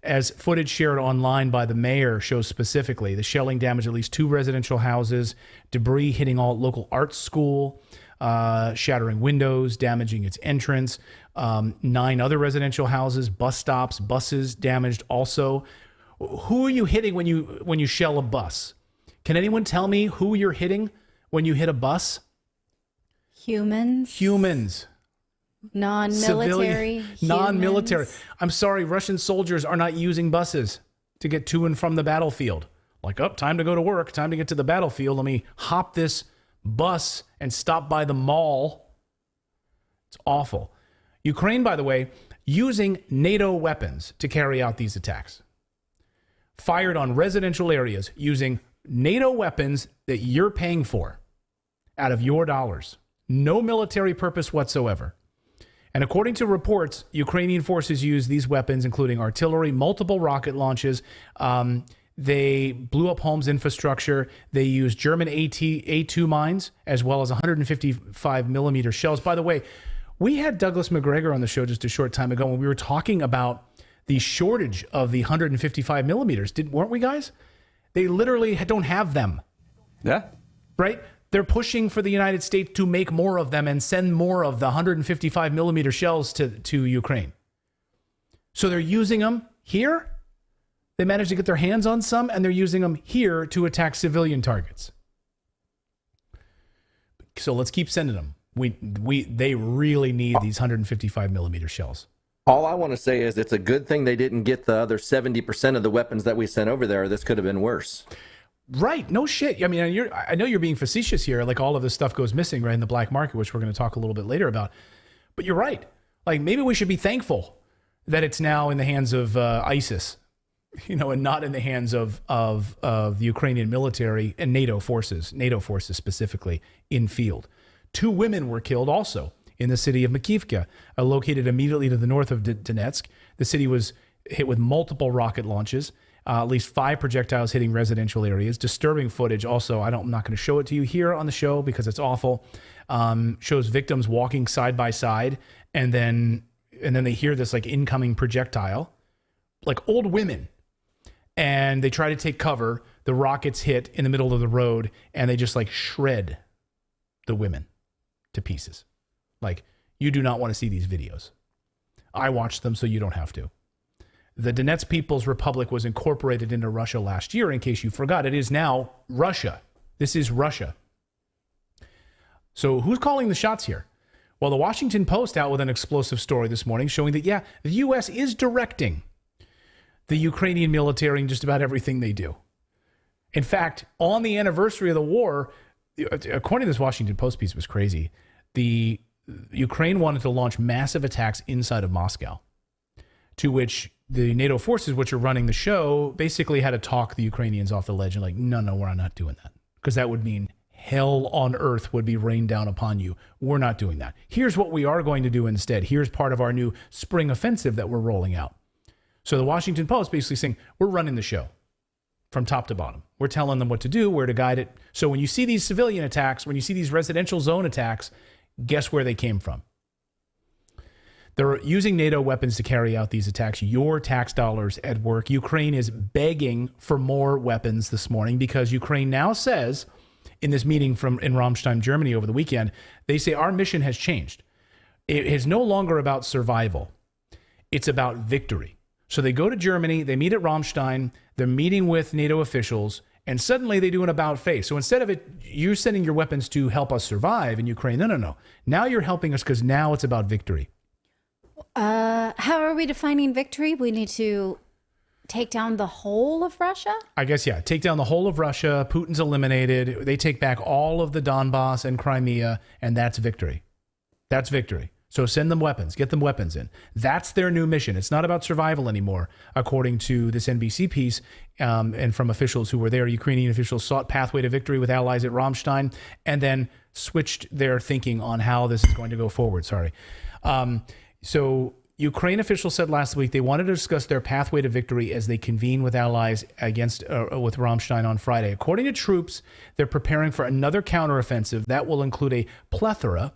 As footage shared online by the mayor shows specifically, the shelling damaged at least 2 residential houses, debris hitting all local art school, shattering windows, damaging its entrance, 9 other residential houses, bus stops, buses damaged also. Who are you hitting when you shell a bus? Can anyone tell me who you're hitting when you hit a bus? Humans. Non-military. Non-military. I'm sorry, Russian soldiers are not using buses to get to and from the battlefield. Like, time to go to work, time to get to the battlefield. Let me hop this bus and stop by the mall. It's awful. Ukraine, by the way, using NATO weapons to carry out these attacks. Fired on residential areas using NATO weapons that you're paying for out of your dollars. No military purpose whatsoever. And according to reports, Ukrainian forces used these weapons, including artillery, multiple rocket launches. They blew up homes' infrastructure. They used German A2 mines, as well as 155 millimeter shells. By the way, we had Douglas McGregor on the show just a short time ago when we were talking about the shortage of the 155 millimeters. Weren't we, guys? They literally don't have them. Yeah. Right? They're pushing for the United States to make more of them and send more of the 155 millimeter shells to Ukraine. So they're using them here. They managed to get their hands on some, and they're using them here to attack civilian targets. So let's keep sending them. They really need these 155 millimeter shells. All I want to say is it's a good thing they didn't get the other 70% of the weapons that we sent over there. This could have been worse. Right. No shit. I mean, I know you're being facetious here. Like, all of this stuff goes missing right in the black market, which we're going to talk a little bit later about. But you're right. Like, maybe we should be thankful that it's now in the hands of ISIS, and not in the hands of the Ukrainian military and NATO forces specifically in field. 2 women were killed also in the city of Makivka, located immediately to the north of Donetsk. The city was hit with multiple rocket launches. At least 5 projectiles hitting residential areas. Disturbing footage. Also, I'm not going to show it to you here on the show because it's awful. Shows victims walking side by side, and then they hear this like incoming projectile, like old women, and they try to take cover. The rockets hit in the middle of the road, and they just like shred the women to pieces. Like, you do not want to see these videos. I watched them, so you don't have to. The Donetsk People's Republic was incorporated into Russia last year, in case you forgot. It is now Russia. This is Russia. So who's calling the shots here? Well, the Washington Post out with an explosive story this morning showing that, yeah, the U.S. is directing the Ukrainian military in just about everything they do. In fact, on the anniversary of the war, according to this Washington Post piece, it was crazy. The Ukraine wanted to launch massive attacks inside of Moscow, to which the NATO forces, which are running the show, basically had to talk the Ukrainians off the ledge and like, no, we're not doing that. Because that would mean hell on earth would be rained down upon you. We're not doing that. Here's what we are going to do instead. Here's part of our new spring offensive that we're rolling out. So the Washington Post basically saying, we're running the show from top to bottom. We're telling them what to do, where to guide it. So when you see these civilian attacks, when you see these residential zone attacks, guess where they came from? They're using NATO weapons to carry out these attacks. Your tax dollars at work. Ukraine is begging for more weapons this morning because Ukraine now says, in this meeting in Ramstein, Germany over the weekend, they say our mission has changed. It is no longer about survival. It's about victory. So they go to Germany, they meet at Ramstein, they're meeting with NATO officials, and suddenly they do an about face. So instead of you sending your weapons to help us survive in Ukraine, no. Now you're helping us because now it's about victory. How are we defining victory? We need to take down the whole of Russia? I guess, yeah. Take down the whole of Russia. Putin's eliminated. They take back all of the Donbass and Crimea, and that's victory. That's victory. So send them weapons. Get them weapons in. That's their new mission. It's not about survival anymore, according to this NBC piece and from officials who were there. Ukrainian officials sought pathway to victory with allies at Ramstein and then switched their thinking on how this is going to go forward. So Ukraine officials said last week they wanted to discuss their pathway to victory as they convene with allies with Ramstein on Friday. According to troops, they're preparing for another counteroffensive that will include a plethora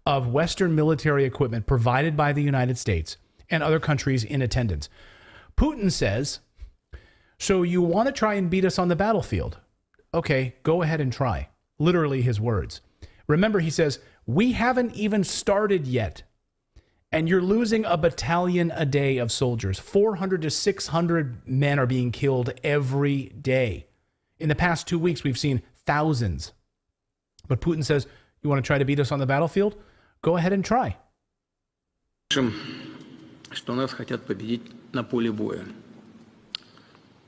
of Western military equipment provided by the United States and other countries in attendance. Putin says, so you want to try and beat us on the battlefield? Okay, go ahead and try. Literally his words. Remember, he says, we haven't even started yet. And you're losing a battalion a day of soldiers. 400 to 600 men are being killed every day. In the past 2 weeks, we've seen thousands. But Putin says, you want to try to beat us on the battlefield? Go ahead and try. Что нас хотят победить на поле боя.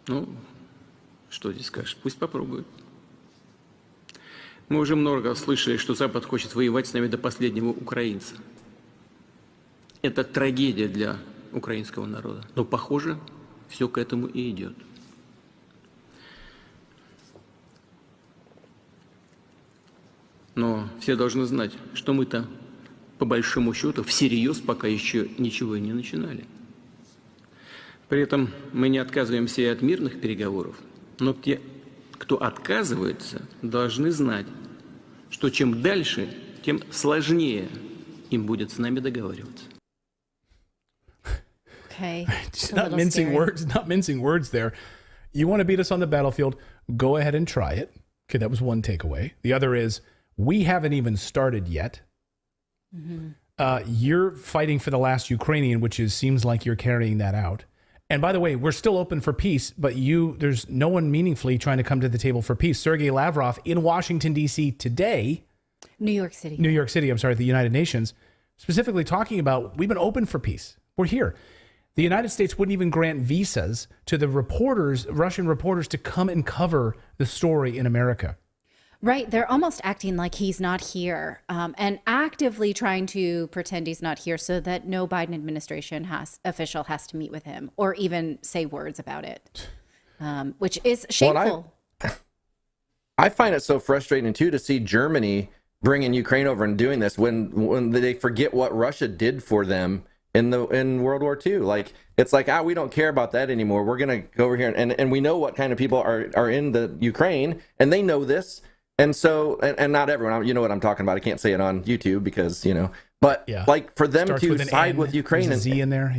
Ну, что здесь скажешь? Пусть попробуют. Мы уже много слышали, что Запад хочет воевать с нами до последнего украинца. Это трагедия для украинского народа. Но, похоже, все к этому и идет. Но все должны знать, что мы-то, по большому счету, всерьез пока еще ничего и не начинали. При этом мы не отказываемся и от мирных переговоров, но те, кто отказывается, должны знать, что чем дальше, тем сложнее им будет с нами договариваться. Okay. Not mincing words there. You want to beat us on the battlefield? Go ahead and try it. Okay, that was one takeaway. The other is, we haven't even started yet. Mm-hmm. You're fighting for the last Ukrainian, which seems like you're carrying that out. And by the way, we're still open for peace, but there's no one meaningfully trying to come to the table for peace. Sergei Lavrov in Washington, D.C. today. New York City, the United Nations, specifically talking about, we've been open for peace. We're here. The United States wouldn't even grant visas to the Russian reporters to come and cover the story in America. Right. They're almost acting like he's not here and actively trying to pretend he's not here so that no Biden administration official has to meet with him or even say words about it, which is shameful. Well, I find it so frustrating, too, to see Germany bringing Ukraine over and doing this when they forget what Russia did for them in World War II. Like, it's like, we don't care about that anymore. We're going to go over here. And we know what kind of people are in the Ukraine, and they know this. And so, and not everyone, you know what I'm talking about. I can't say it on YouTube because, but like for them to side with Ukraine. There's a Z in there.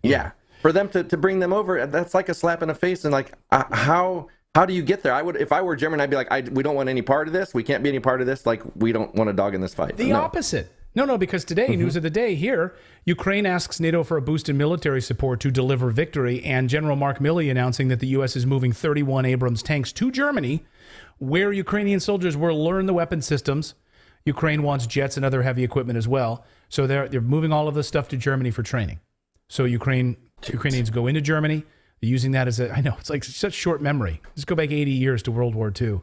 Yeah. For them to bring them over, that's like a slap in the face. And like, how do you get there? If I were German, I'd be like, we don't want any part of this. We can't be any part of this. Like, we don't want a dog in this fight. The opposite. No, because today, news of the day here, Ukraine asks NATO for a boost in military support to deliver victory, and General Mark Milley announcing that the U.S. is moving 31 Abrams tanks to Germany, where Ukrainian soldiers will learn the weapon systems. Ukraine wants jets and other heavy equipment as well. So they're moving all of this stuff to Germany for training. So Ukrainians go into Germany, they're using that as I know, it's like such short memory. Let's go back 80 years to World War II.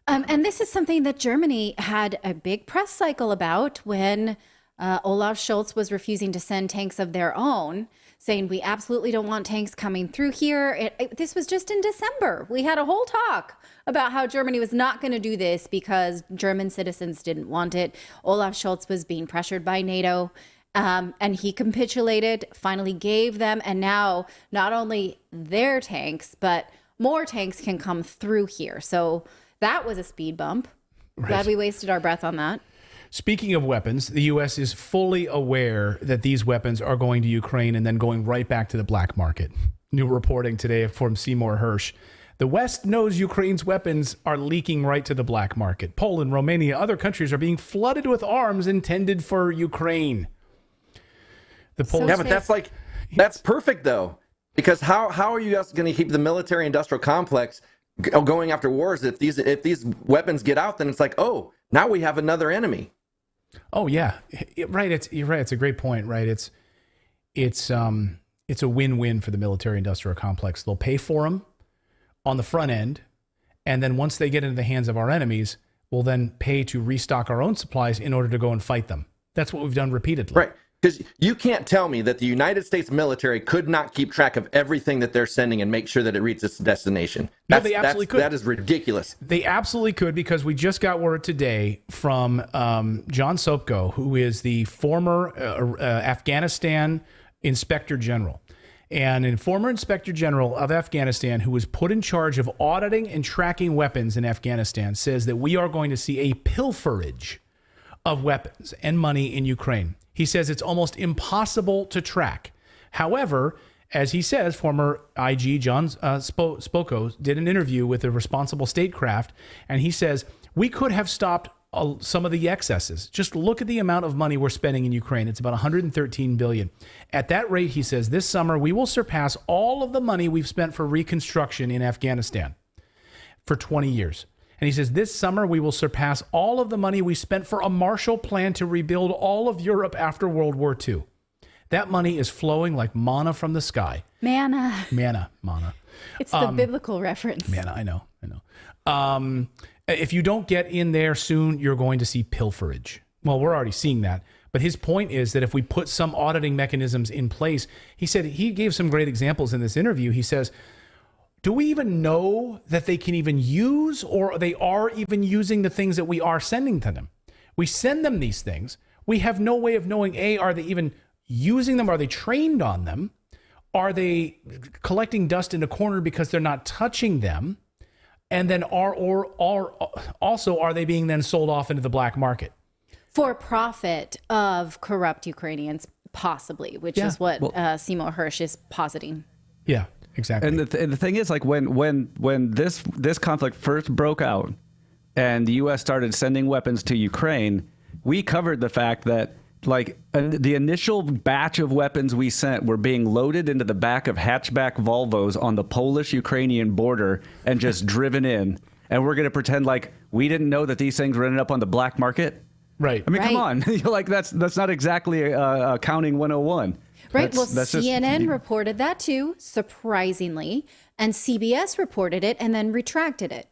And this is something that Germany had a big press cycle about when Olaf Scholz was refusing to send tanks of their own, saying we absolutely don't want tanks coming through here. This was just in December. We had a whole talk about how Germany was not going to do this because German citizens didn't want it. Olaf Scholz was being pressured by NATO, and he capitulated, finally gave them, and now not only their tanks, but more tanks can come through here. So that was a speed bump. Right. Glad we wasted our breath on that. Speaking of weapons, the U.S. is fully aware that these weapons are going to Ukraine and then going right back to the black market. New reporting today from Seymour Hersh. The West knows Ukraine's weapons are leaking right to the black market. Poland, Romania, other countries are being flooded with arms intended for Ukraine. But that's perfect though, because how are you guys going to keep the military-industrial complex going after wars if these weapons get out? Then it's like, oh, now we have another enemy. Oh yeah, right. You're right. It's a great point. Right. It's a win-win for the military-industrial complex. They'll pay for them on the front end, and then once they get into the hands of our enemies, we'll then pay to restock our own supplies in order to go and fight them. That's what we've done repeatedly. Right. Because you can't tell me that the United States military could not keep track of everything that they're sending and make sure that it reaches its destination. No, they absolutely could. That is ridiculous. They absolutely could, because we just got word today from John Sopko, who is the former Afghanistan Inspector General. And a former Inspector General of Afghanistan who was put in charge of auditing and tracking weapons in Afghanistan says that we are going to see a pilferage of weapons and money in Ukraine. He says it's almost impossible to track. However, as he says, former IG John Spoko did an interview with a responsible statecraft, and he says, we could have stopped some of the excesses. Just look at the amount of money we're spending in Ukraine. It's about $113 billion. At that rate, he says, this summer we will surpass all of the money we've spent for reconstruction in Afghanistan for 20 years. And he says, this summer we will surpass all of the money we spent for a Marshall Plan to rebuild all of Europe after World War II. That money is flowing like manna from the sky. Manna. It's the biblical reference. Manna, I know. If you don't get in there soon, you're going to see pilferage. Well, we're already seeing that. But his point is that if we put some auditing mechanisms in place, he said, he gave some great examples in this interview. He says, do we even know that they can even use, or they are even using the things that we are sending to them? We send them these things. We have no way of knowing, A, are they even using them? Are they trained on them? Are they collecting dust in a corner because they're not touching them? And then are they being then sold off into the black market? For profit of corrupt Ukrainians, possibly, which is what Seymour Hersh is positing. Yeah. Exactly. And the thing is, like, when this conflict first broke out and the U.S. started sending weapons to Ukraine, we covered the fact that, like, the initial batch of weapons we sent were being loaded into the back of hatchback Volvos on the Polish-Ukrainian border and just driven in. And we're going to pretend like we didn't know that these things were ending up on the black market? Right. I mean, come on. Like, that's not exactly accounting 101. Right. Well, CNN reported that too, surprisingly, and CBS reported it and then retracted it.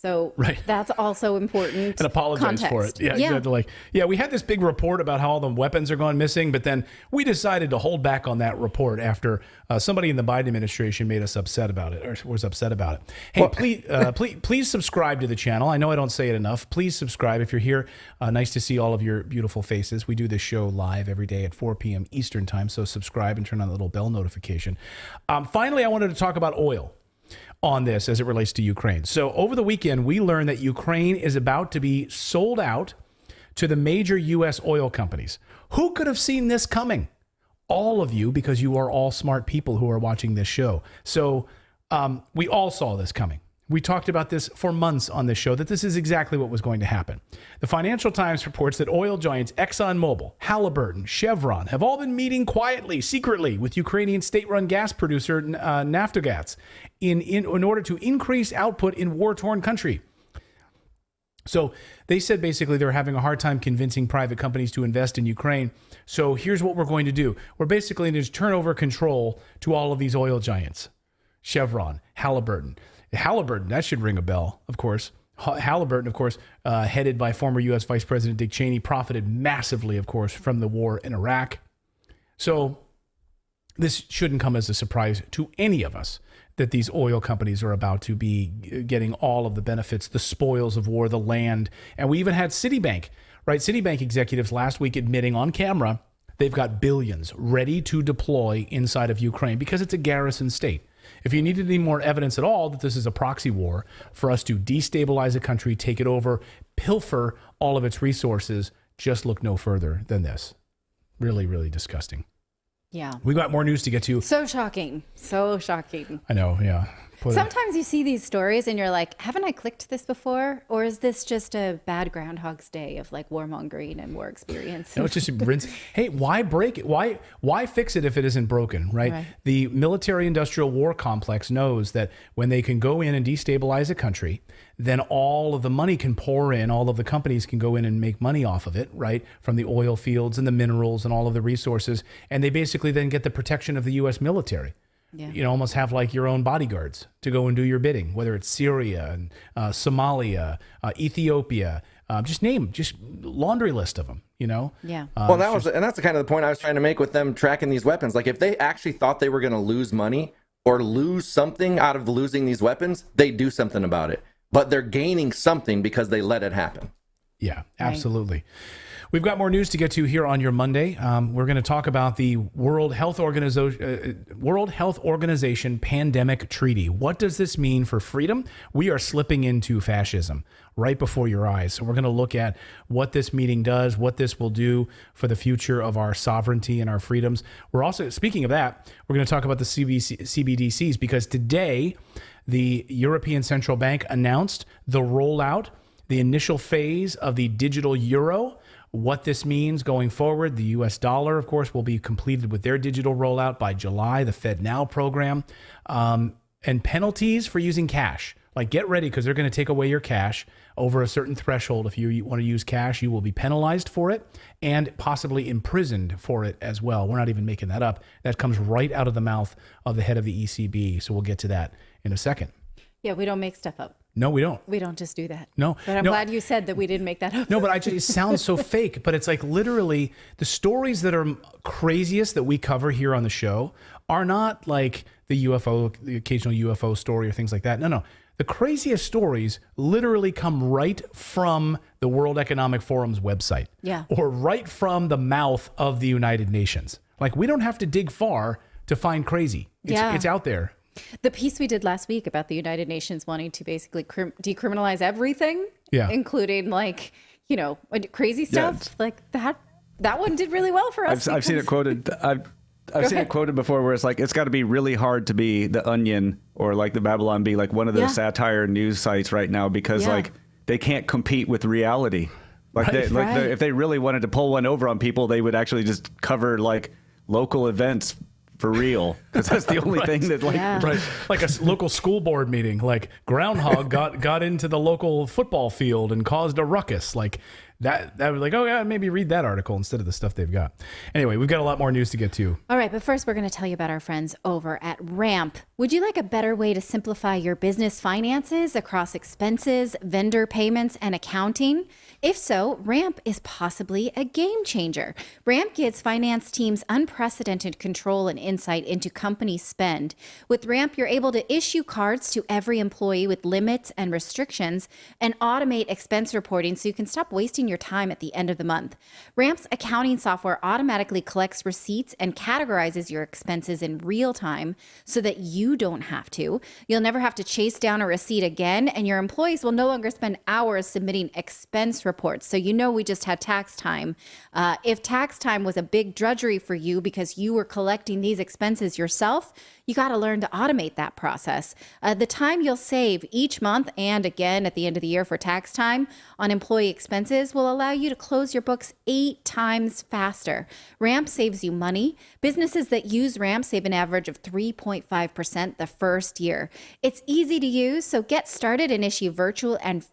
So that's also important. And apologize for it. Yeah, exactly. We had this big report about how all the weapons are going missing, but then we decided to hold back on that report after somebody in the Biden administration made us upset about it, or was upset about it. Hey, please subscribe to the channel. I know I don't say it enough. Please subscribe if you're here. Nice to see all of your beautiful faces. We do this show live every day at 4 p.m. Eastern time, so subscribe and turn on the little bell notification. Finally, I wanted to talk about oil on this as it relates to Ukraine. So over the weekend, we learned that Ukraine is about to be sold out to the major U.S. oil companies. Who could have seen this coming? All of you, because you are all smart people who are watching this show. So we all saw this coming. We talked about this for months on this show, that this is exactly what was going to happen. The Financial Times reports that oil giants ExxonMobil, Halliburton, Chevron have all been meeting quietly, secretly, with Ukrainian state-run gas producer Naftogaz in order to increase output in war-torn country. So they said basically they're having a hard time convincing private companies to invest in Ukraine. So here's what we're going to do. We're basically going to turn over control to all of these oil giants. Chevron, Halliburton, that should ring a bell, of course. Halliburton, of course, headed by former U.S. Vice President Dick Cheney, profited massively, of course, from the war in Iraq. So this shouldn't come as a surprise to any of us that these oil companies are about to be getting all of the benefits, the spoils of war, the land. And we even had Citibank, right? Citibank executives last week admitting on camera they've got billions ready to deploy inside of Ukraine because it's a garrison state. If you needed any more evidence at all that this is a proxy war for us to destabilize a country, take it over, pilfer all of its resources, just look no further than this. Really, really disgusting. Yeah. We got more news to get to. So shocking. So shocking. I know, yeah. Sometimes you see these stories and you're like, haven't I clicked this before? Or is this just a bad Groundhog's Day of like warmongering and war experience? No, it's just rinse. Hey, why break it? Why fix it if it isn't broken, right? The military-industrial war complex knows that when they can go in and destabilize a country, then all of the money can pour in, all of the companies can go in and make money off of it, right? From the oil fields and the minerals and all of the resources. And they basically then get the protection of the U.S. military. Yeah. You know, almost have like your own bodyguards to go and do your bidding, whether it's Syria and Somalia, Ethiopia, just laundry list of them, you know? Yeah. Well, that's the kind of the point I was trying to make with them tracking these weapons. Like if they actually thought they were going to lose money or lose something out of losing these weapons, they do something about it. But they're gaining something because they let it happen. Yeah, absolutely. Right. We've got more news to get to here on your Monday. We're going to talk about the World Health Organization Pandemic Treaty. What does this mean for freedom? We are slipping into fascism right before your eyes. So we're going to look at what this meeting does, what this will do for the future of our sovereignty and our freedoms. We're also, speaking of that, we're going to talk about the CBDCs because today the European Central Bank announced the rollout, the initial phase of the digital euro. What this means going forward, the U.S. dollar, of course, will be completed with their digital rollout by July, the Fed Now program, and penalties for using cash. Like, get ready because they're going to take away your cash over a certain threshold. If you want to use cash, you will be penalized for it and possibly imprisoned for it as well. We're not even making that up. That comes right out of the mouth of the head of the ECB. So we'll get to that in a second. Yeah, we don't make stuff up. No, we don't. We don't just do that. No. But I'm glad you said that we didn't make that up. No, but it sounds so fake. But it's like literally the stories that are craziest that we cover here on the show are not like the occasional UFO story or things like that. No. The craziest stories literally come right from the World Economic Forum's website. Yeah. Or right from the mouth of the United Nations. Like, we don't have to dig far to find crazy. It's out there. The piece we did last week about the United Nations wanting to basically decriminalize everything, including like, you know, crazy stuff like that one did really well for us. I've seen it quoted. I've seen it quoted before where it's like, it's got to be really hard to be the Onion or like the Babylon Bee, like one of the satire news sites right now, because like they can't compete with reality. Like, if they really wanted to pull one over on people, they would actually just cover like local events for real, because that's the only thing that like a local school board meeting, like groundhog got into the local football field and caused a ruckus, like that was like, oh yeah, maybe read that article instead of the stuff they've got. Anyway, we've got a lot more news to get to. All right, but first we're going to tell you about our friends over at Ramp Would you like a better way to simplify your business finances across expenses, vendor payments, and accounting? If so, Ramp is possibly a game changer. Ramp gives finance teams unprecedented control and insight into company spend. With Ramp, you're able to issue cards to every employee with limits and restrictions and automate expense reporting so you can stop wasting your time at the end of the month. Ramp's accounting software automatically collects receipts and categorizes your expenses in real time so that you don't have to. You'll never have to chase down a receipt again, and your employees will no longer spend hours submitting expense reports. So we just had tax time. If tax time was a big drudgery for you because you were collecting these expenses yourself, you got to learn to automate that process. The time you'll save each month and again at the end of the year for tax time on employee expenses will allow you to close your books 8 times faster. Ramp saves you money. Businesses that use Ramp save an average of 3.5% the first year. It's easy to use, so get started and issue virtual and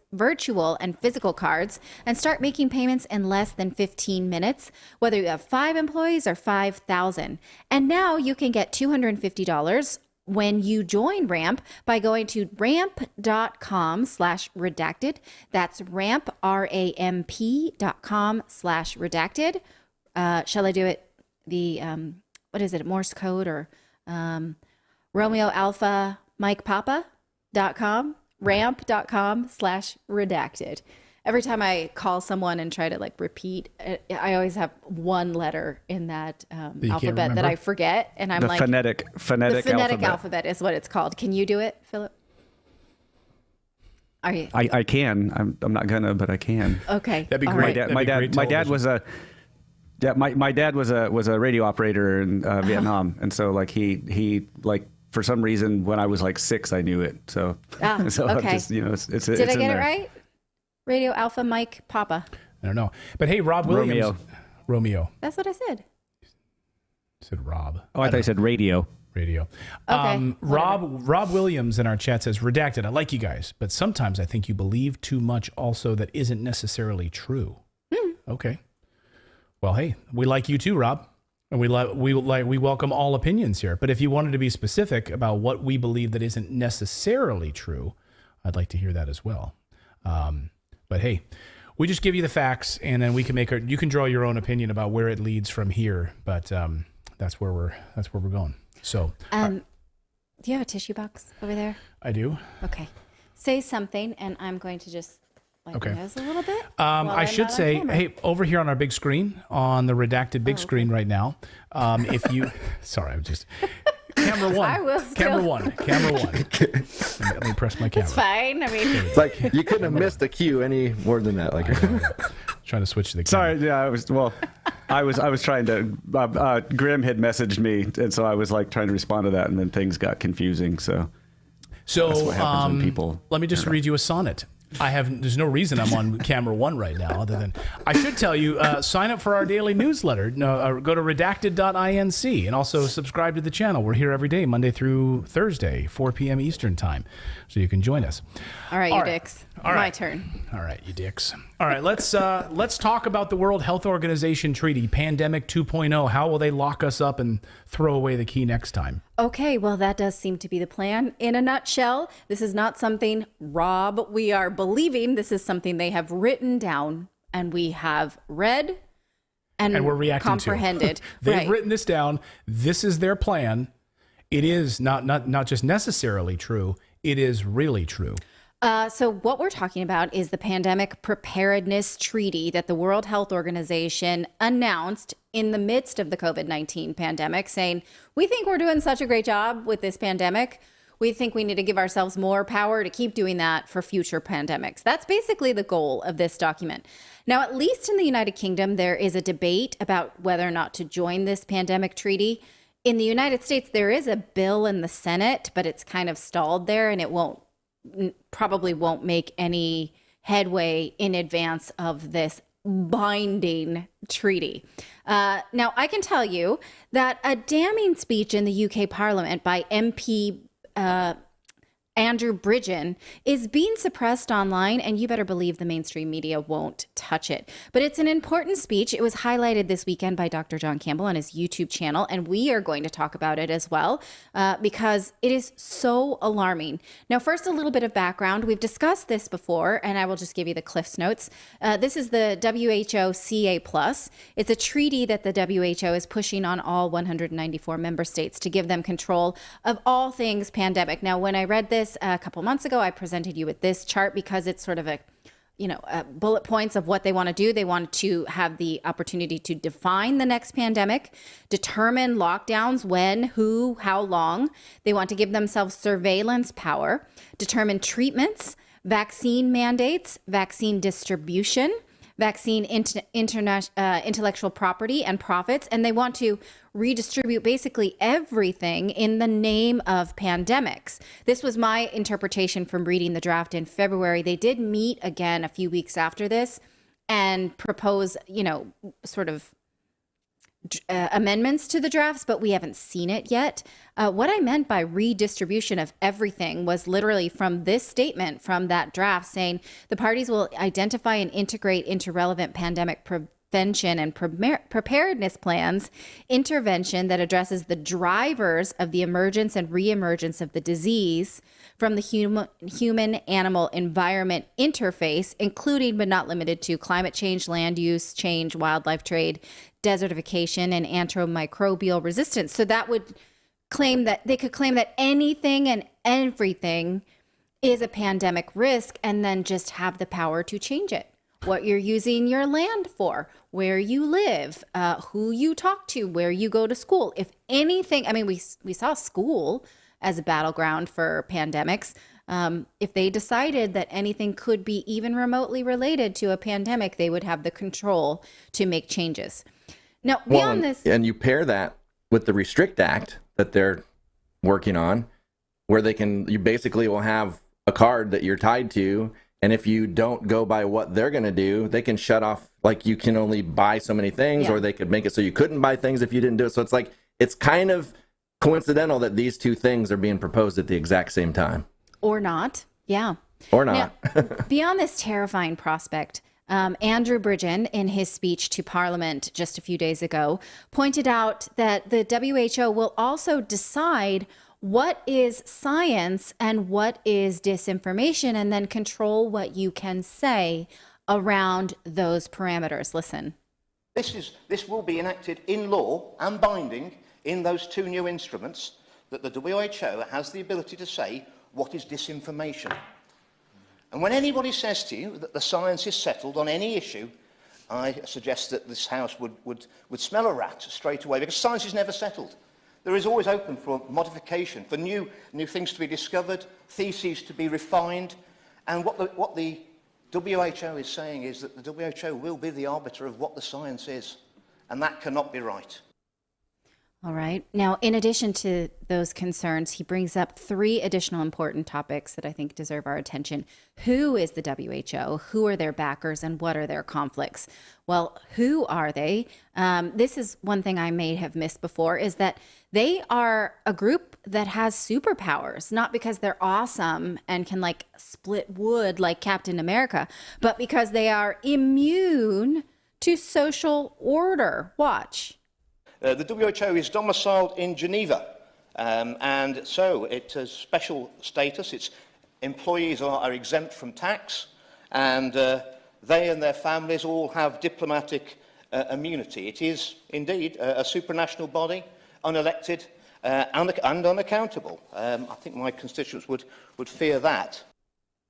physical cards and start making payments in less than 15 minutes, whether you have 5 employees or 5,000. And now you can get $250 when you join Ramp by going to ramp.com/redacted. That's ramp, ramp.com/redacted. Shall I do it? What is it? Morse code or Romeo Alpha Mike Papa.com, ramp.com/redacted. Every time I call someone and try to repeat, I always have one letter in that alphabet that I forget, and I'm the phonetic alphabet is what it's called. Can you do it, Philip? Are you? I can. I'm not gonna, but I can. Okay, that'd be great. My dad was a radio operator in Vietnam, and so he for some reason when I was 6, I knew it. So okay. Just, it's Did I get it right? Radio Alpha Mike Papa. I don't know. But hey, Rob Williams. Romeo. That's what I said. I said Rob. Oh, I thought you said radio. Radio. Okay. Rob Williams in our chat says, Redacted, I like you guys, but sometimes I think you believe too much also that isn't necessarily true. Okay. Well, hey, we like you too, Rob. And we welcome all opinions here. But if you wanted to be specific about what we believe that isn't necessarily true, I'd like to hear that as well. But hey, we just give you the facts, and then we can you can draw your own opinion about where it leads from here. But that's where we're going. So, do you have a tissue box over there? I do. Okay, say something, and I'm going to just wipe my nose a little bit. I should say, hey, over here on our big screen, on the Redacted big screen right now, if you, sorry, I'm just. Camera one. Camera one. Let me press my camera. It's fine. I mean, it's you couldn't have missed a cue any more than that. Trying to switch to the camera. Sorry, yeah, I was trying to. Grim had messaged me, and so I was trying to respond to that, and then things got confusing. So that's what happens when people. Let me just read you a sonnet. There's no reason I'm on camera one right now other than I should tell you, sign up for our daily newsletter. Go to redacted.inc and also subscribe to the channel. We're here every day, Monday through Thursday, 4 p.m. Eastern time. So you can join us. All right, you dicks. My turn. All right, you dicks. All right, let's talk about the World Health Organization Treaty, Pandemic 2.0. How will they lock us up and throw away the key next time? Okay, well, that does seem to be the plan. In a nutshell, this is not something, Rob, we are believing. This is something they have written down and we have read and we're reacting comprehended. To. They've written this down. This is their plan. It is not just necessarily true. It is really true. So what we're talking about is the Pandemic Preparedness Treaty that the World Health Organization announced in the midst of the COVID-19 pandemic, saying, we think we're doing such a great job with this pandemic. We think we need to give ourselves more power to keep doing that for future pandemics. That's basically the goal of this document. Now, at least in the United Kingdom, there is a debate about whether or not to join this pandemic treaty. In the United States, there is a bill in the Senate, but it's kind of stalled there, and it probably won't make any headway in advance of this binding treaty. Now, I can tell you that a damning speech in the UK Parliament by MP Andrew Bridgen, is being suppressed online, and you better believe the mainstream media won't touch it. But it's an important speech. It was highlighted this weekend by Dr. John Campbell on his YouTube channel, and we are going to talk about it as well because it is so alarming. Now, first, a little bit of background. We've discussed this before, and I will just give you the Cliff's Notes. This is the WHO CA+. It's a treaty that the WHO is pushing on all 194 member states to give them control of all things pandemic. Now, when I read this a couple months ago, I presented you with this chart because it's sort of a bullet points of what they want to do. They want to have the opportunity to define the next pandemic, determine lockdowns, when, who, how long. They want to give themselves surveillance power, determine treatments, vaccine mandates, vaccine distribution, vaccine intellectual property and profits, and they want to redistribute basically everything in the name of pandemics. This was my interpretation from reading the draft in February. They did meet again a few weeks after this and propose, sort of amendments to the drafts, but we haven't seen it yet. What I meant by redistribution of everything was literally from this statement from that draft saying the parties will identify and integrate into relevant pandemic prevention and preparedness plans, intervention that addresses the drivers of the emergence and reemergence of the disease from the human-animal environment interface, including but not limited to climate change, land use change, wildlife trade, desertification, and antimicrobial resistance. So that would claim that they could claim that anything and everything is a pandemic risk and then just have the power to change it. What you're using your land for, where you live, who you talk to, where you go to school. If anything, I mean, we saw school as a battleground for pandemics. If they decided that anything could be even remotely related to a pandemic, they would have the control to make changes. Now, beyond this... And you pair that with the Restrict Act that they're working on, where you basically will have a card that you're tied to, and if you don't go by what they're going to do, they can shut off, like you can only buy so many things, or they could make it so you couldn't buy things if you didn't do it. So it's like, it's kind of coincidental that these two things are being proposed at the exact same time. Or not. Yeah. Or not. Now, beyond this terrifying prospect, Andrew Bridgen, in his speech to Parliament just a few days ago, pointed out that the WHO will also decide what is science and what is disinformation, and then control what you can say around those parameters. Listen. This will be enacted in law and binding in those two new instruments, that the WHO has the ability to say what is disinformation. And when anybody says to you that the science is settled on any issue, I suggest that this House would smell a rat straight away, because science is never settled. There is always open for modification, for new things to be discovered, theses to be refined. And what the WHO is saying is that the WHO will be the arbiter of what the science is. And that cannot be right. All right. Now, in addition to those concerns, he brings up 3 additional important topics that I think deserve our attention. Who is the WHO? Who are their backers, and what are their conflicts? Well, who are they? This is one thing I may have missed before, is that they are a group that has superpowers, not because they're awesome and can like split wood like Captain America, but because they are immune to social order. Watch. The WHO is domiciled in Geneva, and so it has special status. Its employees are exempt from tax, and they and their families all have diplomatic immunity. It is indeed a supranational body, unelected and unaccountable. I think my constituents would fear that.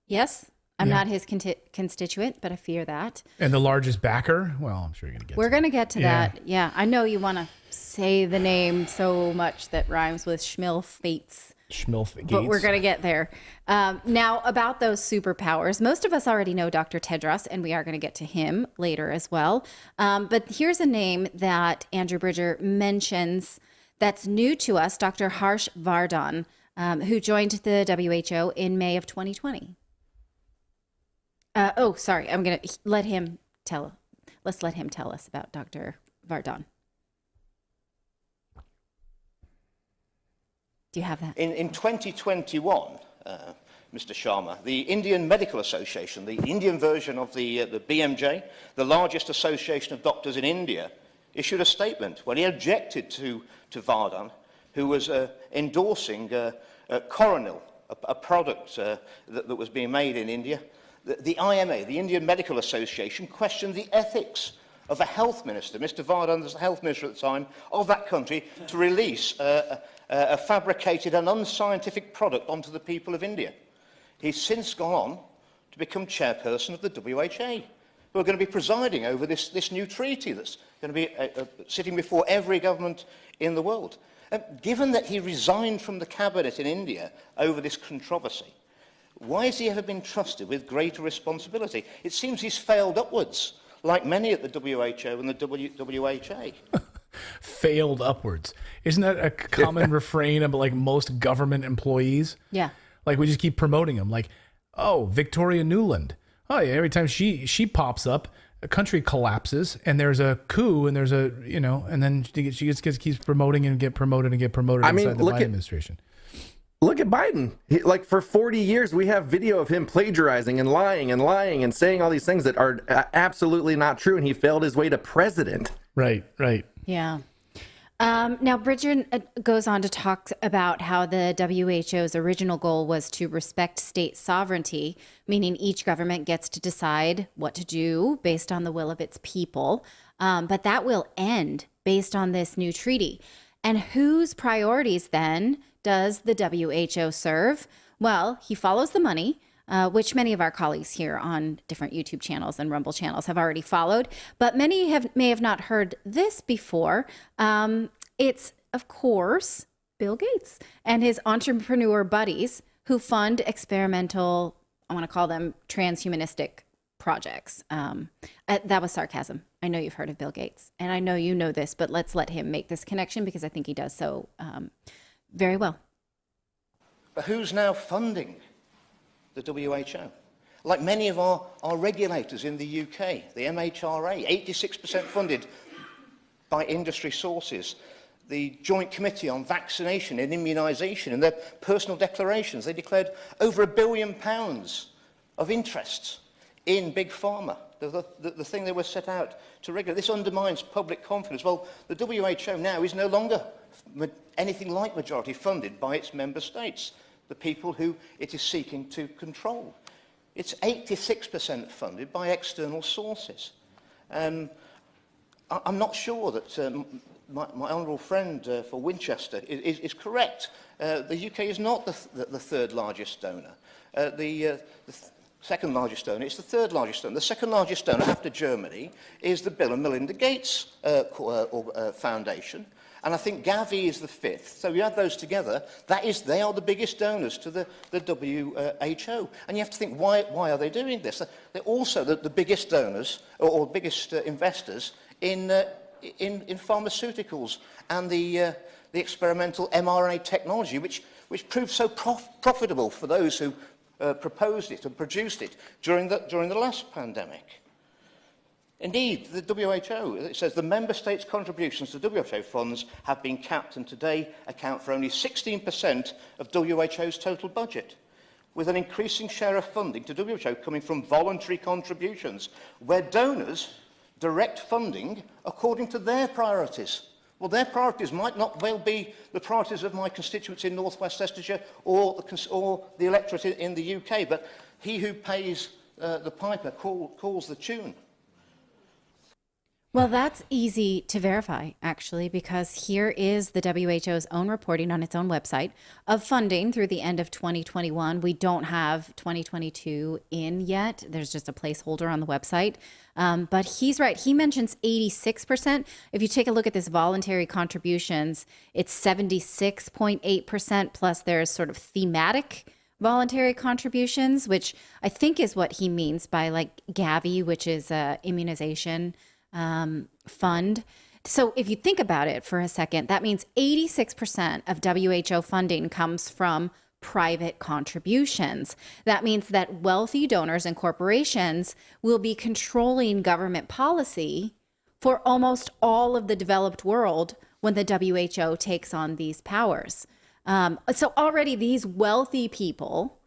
Yes. I'm not his constituent, but I fear that. And the largest backer? Well, I'm sure you're going to get to that. We're going to get to that. Yeah, I know you want to say the name so much that rhymes with Schmilfates. But we're going to get there. Now, about those superpowers, most of us already know Dr. Tedros, and we are going to get to him later as well. But here's a name that Andrew Bridger mentions that's new to us, Dr. Harsh Vardhan, who joined the WHO in May of 2020. Sorry. I'm going to let him tell us about Dr. Vardhan. Do you have that? In 2021, Mr. Sharma. The Indian Medical Association, the Indian version of the BMJ, the largest association of doctors in India, issued a statement where he objected to Vardhan, who was endorsing Coronil, a product that was being made in India. The IMA, the Indian Medical Association, questioned the ethics of a health minister, Mr. Vardhan was the health minister at the time, of that country to release a fabricated and unscientific product onto the people of India. He's since gone on to become chairperson of the WHA, who are going to be presiding over this new treaty that's going to be sitting before every government in the world. Given that he resigned from the cabinet in India over this controversy, why has he ever been trusted with greater responsibility? It seems he's failed upwards, like many at the WHO and the WHA. Failed upwards. Isn't that a common refrain about like most government employees? Yeah. Like we just keep promoting them. Like, oh, Victoria Nuland. Oh, yeah, every time she pops up, a country collapses and there's a coup and there's a, you know, and then she just keeps promoting and get promoted inside the Biden administration. Look at Biden. Like for 40 years, we have video of him plagiarizing and lying and saying all these things that are absolutely not true. And he failed his way to president. Right. Yeah. Now, Bridget goes on to talk about how the WHO's original goal was to respect state sovereignty, meaning each government gets to decide what to do based on the will of its people. But that will end based on this new treaty. And whose priorities then does the WHO serve? Well, he follows the money, which many of our colleagues here on different YouTube channels and Rumble channels have already followed. But many may have not heard this before. It's, of course, Bill Gates and his entrepreneur buddies who fund experimental, I want to call them transhumanistic projects. That was sarcasm. I know you've heard of Bill Gates, and I know you know this, but let's let him make this connection because I think he does so very well. But who's now funding the WHO? Like many of our regulators in the UK, the MHRA, 86% funded by industry sources. The Joint Committee on Vaccination and Immunisation, in their personal declarations, they declared over £1 billion of interests in Big Pharma, the thing they were set out to regulate. This undermines public confidence. Well, the WHO now is no longer anything like majority funded by its member states, the people who it is seeking to control. It's 86% funded by external sources. I'm not sure that my honourable friend for Winchester is correct. The UK is not the third largest donor. The second largest donor, it's the third largest donor. The second largest donor after Germany is the Bill and Melinda Gates Foundation. And I think Gavi is the fifth. So you add those together, they are the biggest donors to the WHO. And you have to think, why are they doing this? They're also the biggest donors or biggest investors in pharmaceuticals and the experimental mRNA technology, which proved so profitable for those who proposed it and produced it during the last pandemic. Indeed, the WHO, it says the member states' contributions to WHO funds have been capped and today account for only 16% of WHO's total budget, with an increasing share of funding to WHO coming from voluntary contributions, where donors direct funding according to their priorities. Well, their priorities might not well be the priorities of my constituents in North West Leicestershire or the electorate in the UK, but he who pays the piper calls the tune. Well, that's easy to verify, actually, because here is the WHO's own reporting on its own website of funding through the end of 2021. We don't have 2022 in yet. There's just a placeholder on the website. But he's right. He mentions 86%. If you take a look at this voluntary contributions, it's 76.8%, plus there's sort of thematic voluntary contributions, which I think is what he means by like Gavi, which is immunization fund. So if you think about it for a second, that means 86% of WHO funding comes from private contributions. That means that wealthy donors and corporations will be controlling government policy for almost all of the developed world when the WHO takes on these powers. So already these wealthy people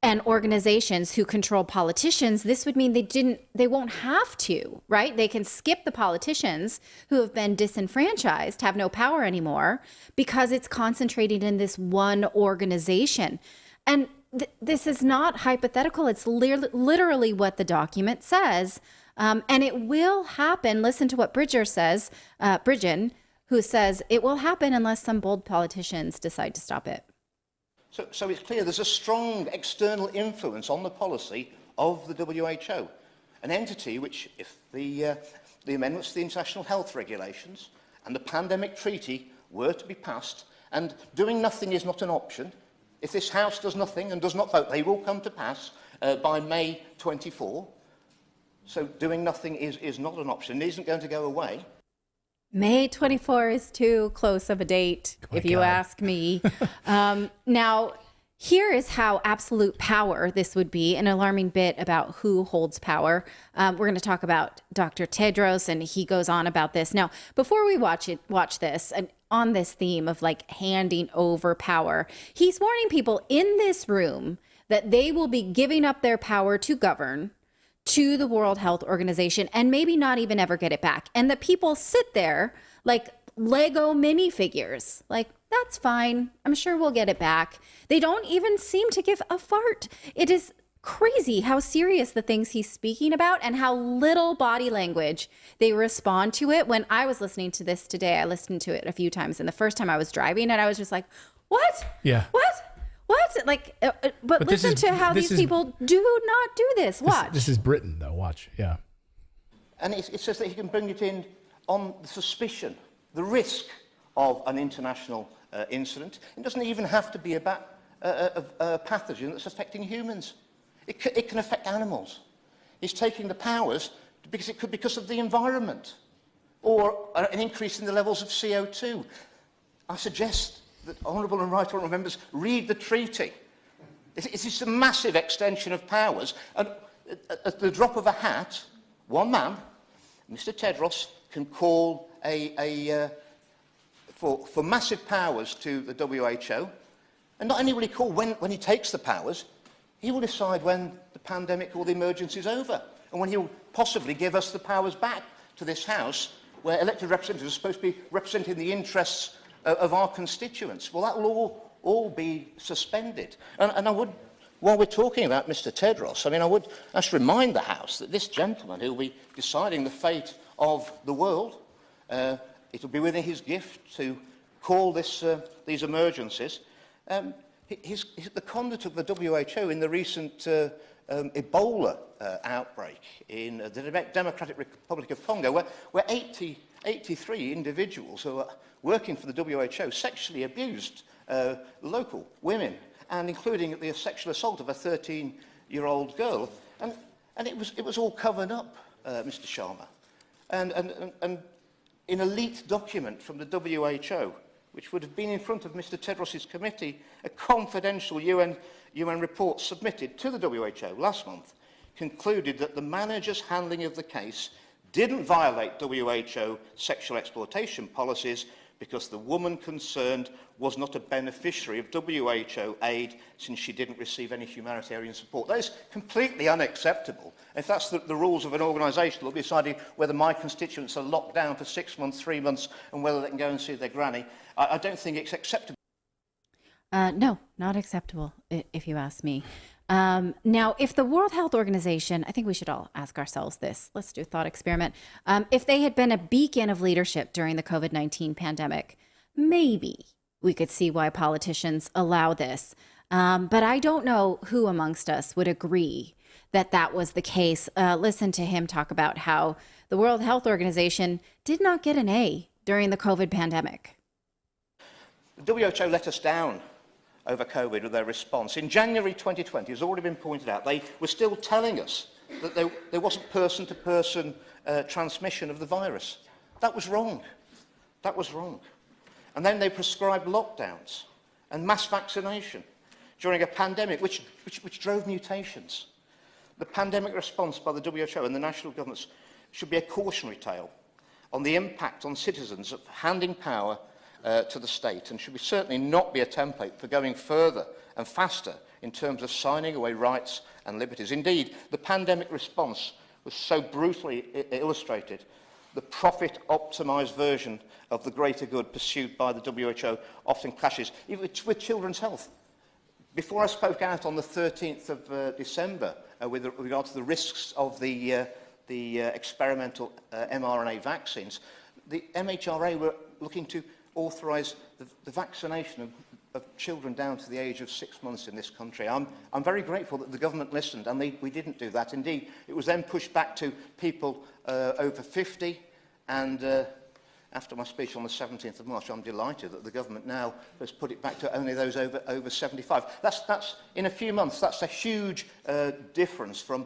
and organizations who control politicians, this would mean they won't have to, right? They can skip the politicians who have been disenfranchised, have no power anymore, because it's concentrated in this one organization. And this is not hypothetical. It's literally what the document says. And it will happen. Listen to what Bridgen says, who says it will happen unless some bold politicians decide to stop it. So it's clear there's a strong external influence on the policy of the WHO, an entity which, if the amendments to the international health regulations and the pandemic treaty were to be passed, and doing nothing is not an option, if this House does nothing and does not vote, they will come to pass by May 24. So doing nothing is not an option. It isn't going to go away. May 24 is too close of a date, if you ask me. Now, here is how absolute power this would be, an alarming bit about who holds power. We're going to talk about Dr. Tedros, and he goes on about this. Now, before we watch this, and on this theme of like handing over power, he's warning people in this room that they will be giving up their power to govern to the World Health Organization and maybe not even ever get it back. And the people sit there like Lego minifigures, like, that's fine. I'm sure we'll get it back. They don't even seem to give a fart. It is crazy how serious the things he's speaking about and how little body language they respond to it. When I was listening to this today, I listened to it a few times. And the first time I was driving and I was just like, what? Yeah. What? Like, but listen to how these people do not do this. Watch. This is Britain, though. Watch. Yeah. And it says that he can bring it in on the suspicion, the risk of an international incident. It doesn't even have to be about a pathogen that's affecting humans. It can affect animals. He's taking the powers because it could be because of the environment or an increase in the levels of CO2. I suggest that honourable and right honourable members read the treaty. It's a massive extension of powers. And at the drop of a hat, one man, Mr. Tedros, can call for massive powers to the WHO. And not only will he call when he takes the powers, he will decide when the pandemic or the emergency is over, and when he will possibly give us the powers back to this House, where elected representatives are supposed to be representing the interests of our constituents. Well, that will all be suspended. And I would, while we're talking about Mr. Tedros, I mean, I would just remind the House that this gentleman who will be deciding the fate of the world, it will be within his gift to call these emergencies. The conduct of the WHO in the recent Ebola outbreak in the Democratic Republic of Congo, where 83 individuals who are working for the WHO sexually abused local women, and including the sexual assault of a 13-year-old girl. And it was all covered up, Mr. Sharma. And in a leaked document from the WHO, which would have been in front of Mr. Tedros' committee, a confidential UN report submitted to the WHO last month concluded that the manager's handling of the case didn't violate WHO sexual exploitation policies because the woman concerned was not a beneficiary of WHO aid since she didn't receive any humanitarian support. That is completely unacceptable. If that's the rules of an organisation, they'll be deciding whether my constituents are locked down for 6 months, 3 months, and whether they can go and see their granny. I don't think it's acceptable. No, not acceptable, if you ask me. Now, if the World Health Organization, I think we should all ask ourselves this. Let's do a thought experiment. If they had been a beacon of leadership during the COVID-19 pandemic, maybe we could see why politicians allow this. But I don't know who amongst us would agree that that was the case. Listen to him talk about how the World Health Organization did not get an A during the COVID pandemic. The WHO let us down over COVID with their response. In January 2020, as already been pointed out, they were still telling us that there wasn't person-to-person transmission of the virus. That was wrong. That was wrong. And then they prescribed lockdowns and mass vaccination during a pandemic which drove mutations. The pandemic response by the WHO and the national governments should be a cautionary tale on the impact on citizens of handing power to the state and should certainly not be a template for going further and faster in terms of signing away rights and liberties. Indeed, the pandemic response was so brutally illustrated. The profit-optimised version of the greater good pursued by the WHO often clashes even with children's health. Before I spoke out on the 13th of December with regard to the risks of the experimental mRNA vaccines, the MHRA were looking to authorise the vaccination of children down to the age of 6 months in this country. I'm very grateful that the government listened, and we didn't do that. Indeed, it was then pushed back to people over 50, and after my speech on the 17th of March, I'm delighted that the government now has put it back to only those over 75. That's in a few months, that's a huge difference from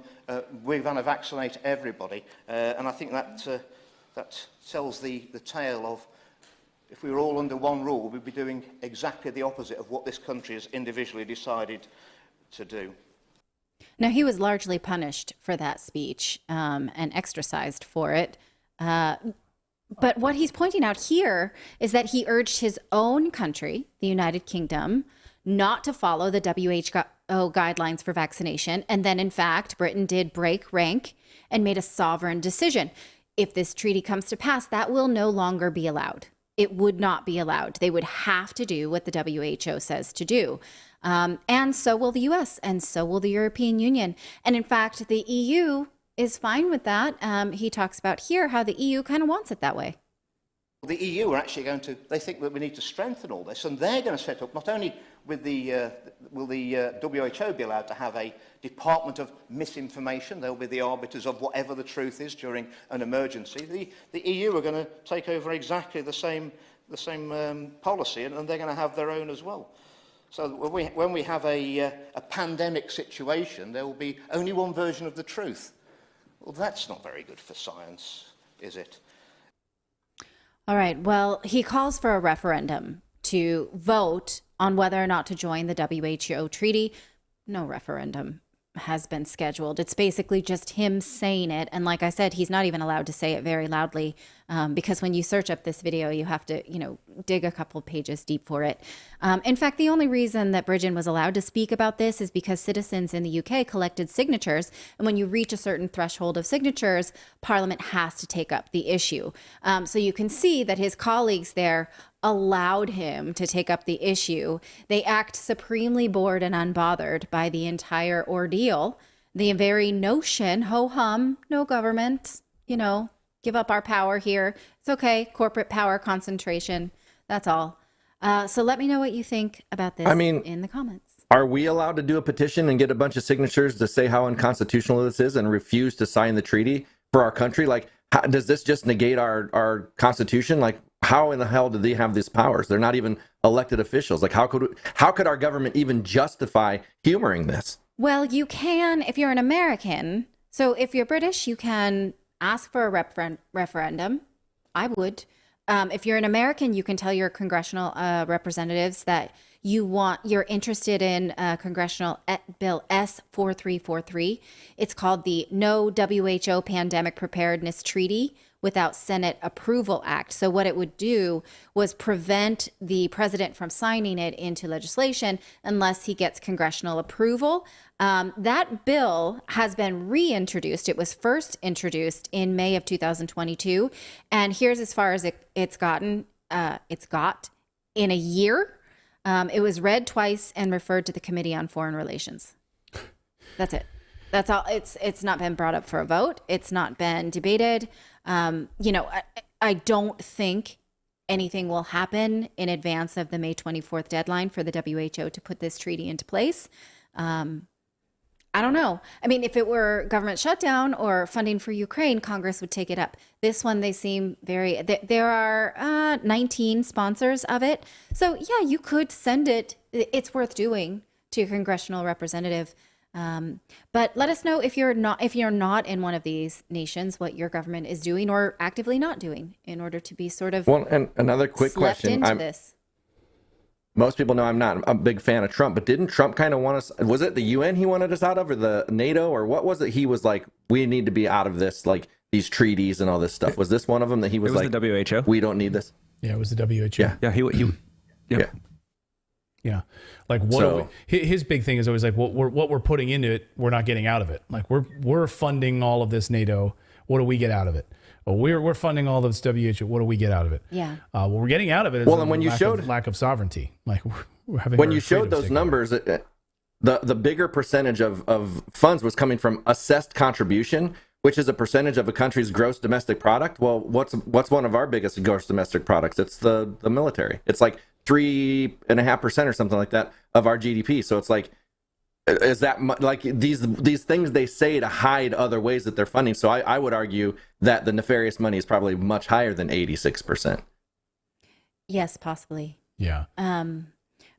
we're going to vaccinate everybody, and I think that tells the tale of, if we were all under one rule, we'd be doing exactly the opposite of what this country has individually decided to do. Now, he was largely punished for that speech and exercised for it. But what he's pointing out here is that he urged his own country, the United Kingdom, not to follow the WHO guidelines for vaccination. And then, in fact, Britain did break rank and made a sovereign decision. If this treaty comes to pass, that will no longer be allowed. It would not be allowed. They would have to do what the WHO says to do. And so will the US, and so will the European Union. And in fact, the EU is fine with that. He talks about here how the EU kind of wants it that way. The EU are actually going to, they think that we need to strengthen all this, and they're going to set up, not only with will the WHO be allowed to have a department of misinformation, they'll be the arbiters of whatever the truth is during an emergency. The EU are going to take over exactly the same policy, and they're going to have their own as well. So when we have a pandemic situation, there will be only one version of the truth. Well, that's not very good for science, is it? All right. Well, he calls for a referendum to vote on whether or not to join the WHO treaty. No referendum has been scheduled. It's basically just him saying it. And like I said, he's not even allowed to say it very loudly because when you search up this video, you have to, dig a couple pages deep for it. In fact, the only reason that Bridgen was allowed to speak about this is because citizens in the UK collected signatures. And when you reach a certain threshold of signatures, Parliament has to take up the issue. So you can see that his colleagues there allowed him to take up the issue. They act supremely bored and unbothered by the entire ordeal. The very notion, ho-hum, no government, give up our power here. It's okay, corporate power concentration, that's all. So let me know what you think about this in the comments. Are we allowed to do a petition and get a bunch of signatures to say how unconstitutional this is and refuse to sign the treaty for our country? Like, does this just negate our Constitution? Like, how in the hell do they have these powers? They're not even elected officials. Like, how could our government even justify humoring this? Well, you can if you're an American. So if you're British, you can ask for a referendum. I would. If you're an American, you can tell your congressional representatives that you're interested in Congressional Bill S-4343. It's called the No WHO Pandemic Preparedness Treaty Without Senate Approval Act. So what it would do was prevent the president from signing it into legislation unless he gets congressional approval. That bill has been reintroduced. It was first introduced in May of 2022. And here's as far as it's got in a year. It was read twice and referred to the Committee on Foreign Relations. That's it. That's all. It's not been brought up for a vote. It's not been debated. I don't think anything will happen in advance of the May 24th deadline for the WHO to put this treaty into place. I don't know. I mean, if it were government shutdown or funding for Ukraine, Congress would take it up. This one, they seem very, there are 19 sponsors of it. So yeah, you could send it. It's worth doing to your congressional representative. But let us know if you're not in one of these nations, what your government is doing or actively not doing in order to be sort of and another quick question. Most people know I'm not a big fan of Trump, but didn't Trump kind of want us? Was it the UN he wanted us out of, or the NATO, or what was it? He was like, we need to be out of this, like these treaties and all this stuff. Was this one of them that he was like, the WHO? We don't need this. Yeah, it was the WHO. Yeah. Like his big thing is always like what we're putting into it, we're not getting out of it. Like we're funding all of this NATO. What do we get out of it? Well, we're funding all of this WHO. What do we get out of it? Yeah. What we're getting out of it is and when you showed lack of sovereignty. Like we're having when you showed those numbers, the bigger percentage of funds was coming from assessed contribution, which is a percentage of a country's gross domestic product. Well, what's one of our biggest gross domestic products? It's the military. It's like 3.5% or something like that of our GDP. So it's like, is that like these things they say to hide other ways that they're funding? So I would argue that the nefarious money is probably much higher than 86%. Yes, possibly. Yeah.